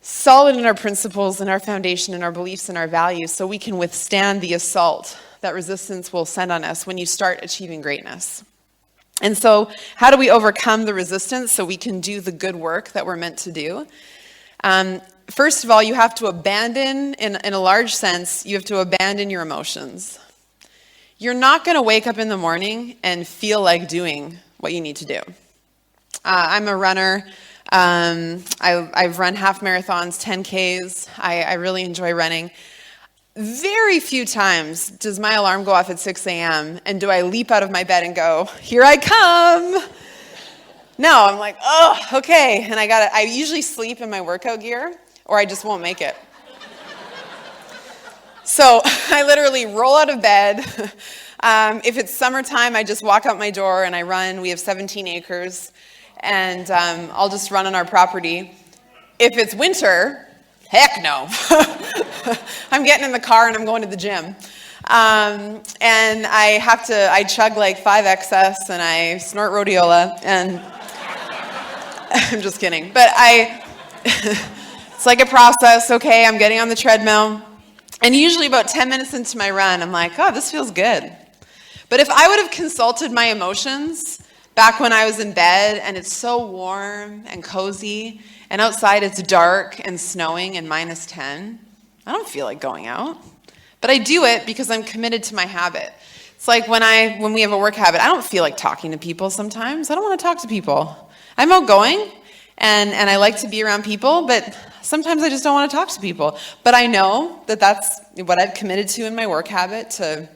B: solid in our principles and our foundation and our beliefs and our values so we can withstand the assault that resistance will send on us when you start achieving greatness. And so how do we overcome the resistance so we can do the good work that we're meant to do? First of all, you have to abandon, in a large sense, you have to abandon your emotions. You're not going to wake up in the morning and feel like doing what you need to do. I'm a runner. I've run half marathons, 10Ks. I really enjoy running. Very few times does my alarm go off at 6 a.m. and do I leap out of my bed and go, here I come. No, I'm like, oh, okay. And I usually sleep in my workout gear or I just won't make it. So I literally roll out of bed. If it's summertime, I just walk out my door and I run. We have 17 acres. And I'll just run on our property. If it's winter, heck no. I'm getting in the car and I'm going to the gym. And I chug like 5XS and I snort rhodiola. And I'm just kidding. But it's like a process. Okay, I'm getting on the treadmill. And usually about 10 minutes into my run, I'm like, oh, this feels good. But if I would have consulted my emotions back when I was in bed and it's so warm and cozy and outside it's dark and snowing and minus 10, I don't feel like going out. But I do it because I'm committed to my habit. It's like when we have a work habit, I don't feel like talking to people sometimes. I don't want to talk to people. I'm outgoing and I like to be around people, but sometimes I just don't want to talk to people. But I know that that's what I've committed to in my work habit, to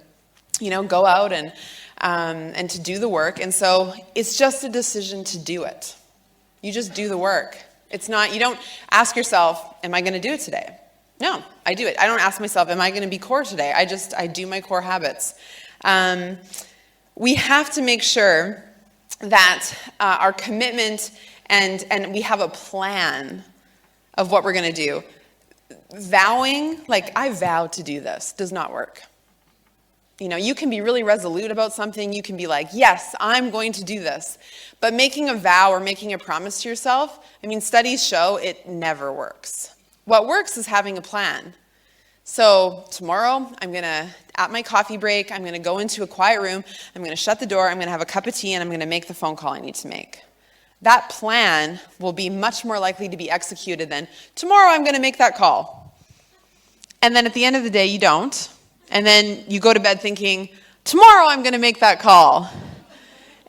B: go out and to do the work. And so it's just a decision to do it. You just do the work. It's not, you don't ask yourself, am I going to do it today? No, I do it. I don't ask myself, am I going to be core today? I do my core habits. We have to make sure that our commitment and we have a plan of what we're going to do. Vowing, like I vow to do this, does not work. You can be really resolute about something. You can be like, yes, I'm going to do this. But making a vow or making a promise to yourself, studies show it never works. What works is having a plan. So tomorrow, at my coffee break, I'm going to go into a quiet room. I'm going to shut the door. I'm going to have a cup of tea, and I'm going to make the phone call I need to make. That plan will be much more likely to be executed than tomorrow I'm going to make that call. And then at the end of the day, you don't. And then you go to bed thinking, tomorrow I'm going to make that call.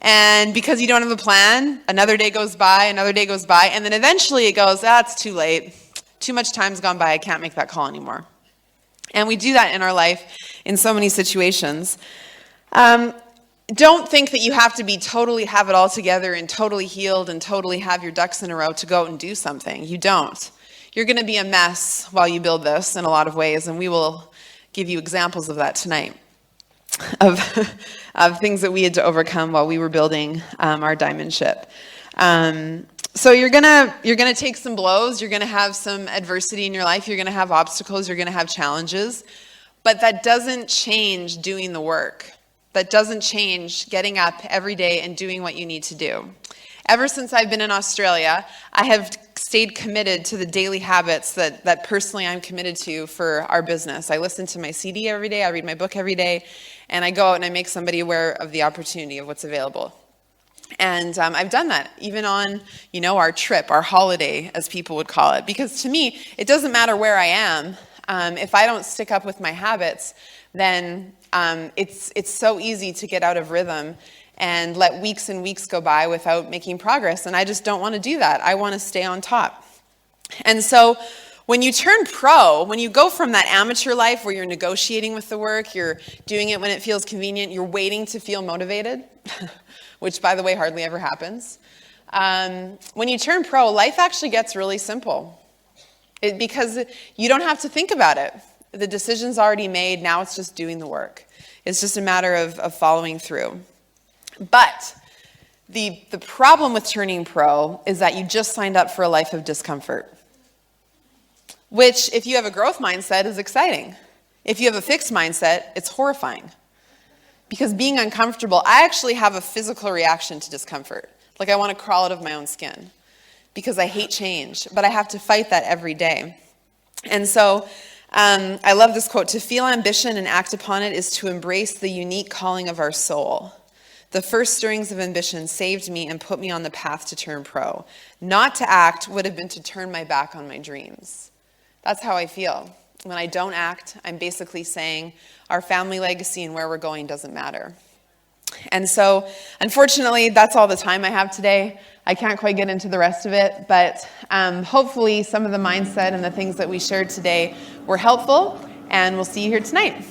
B: And because you don't have a plan, another day goes by, and then eventually it goes, it's too late. Too much time's gone by, I can't make that call anymore. And we do that in our life in so many situations. Don't think that you have to have it all together and totally healed and totally have your ducks in a row to go out and do something. You don't. You're going to be a mess while you build this in a lot of ways, and we will give you examples of that tonight, of things that we had to overcome while we were building our diamond ship. So you're gonna take some blows, you're gonna have some adversity in your life, you're gonna have obstacles, you're gonna have challenges, but that doesn't change doing the work. That doesn't change getting up every day and doing what you need to do. Ever since I've been in Australia, I have stayed committed to the daily habits that personally I'm committed to for our business. I listen to my CD every day, I read my book every day, and I go out and I make somebody aware of the opportunity of what's available. And I've done that even on, our trip, our holiday, as people would call it. Because to me, it doesn't matter where I am. If I don't stick up with my habits, then it's so easy to get out of rhythm and let weeks and weeks go by without making progress. And I just don't want to do that. I want to stay on top. And so when you turn pro, when you go from that amateur life where you're negotiating with the work, you're doing it when it feels convenient, you're waiting to feel motivated, which, by the way, hardly ever happens. When you turn pro, life actually gets really simple because you don't have to think about it. The decision's already made. Now it's just doing the work. It's just a matter of following through. But the problem with turning pro is that you just signed up for a life of discomfort, which, if you have a growth mindset, is exciting. If you have a fixed mindset, it's horrifying. Because being uncomfortable, I actually have a physical reaction to discomfort. Like I want to crawl out of my own skin because I hate change, but I have to fight that every day. And so I love this quote: "To feel ambition and act upon it is to embrace the unique calling of our soul. The first stirrings of ambition saved me and put me on the path to turn pro. Not to act would have been to turn my back on my dreams." That's how I feel. When I don't act, I'm basically saying our family legacy and where we're going doesn't matter. And so, unfortunately, that's all the time I have today. I can't quite get into the rest of it, but hopefully some of the mindset and the things that we shared today were helpful, and we'll see you here tonight.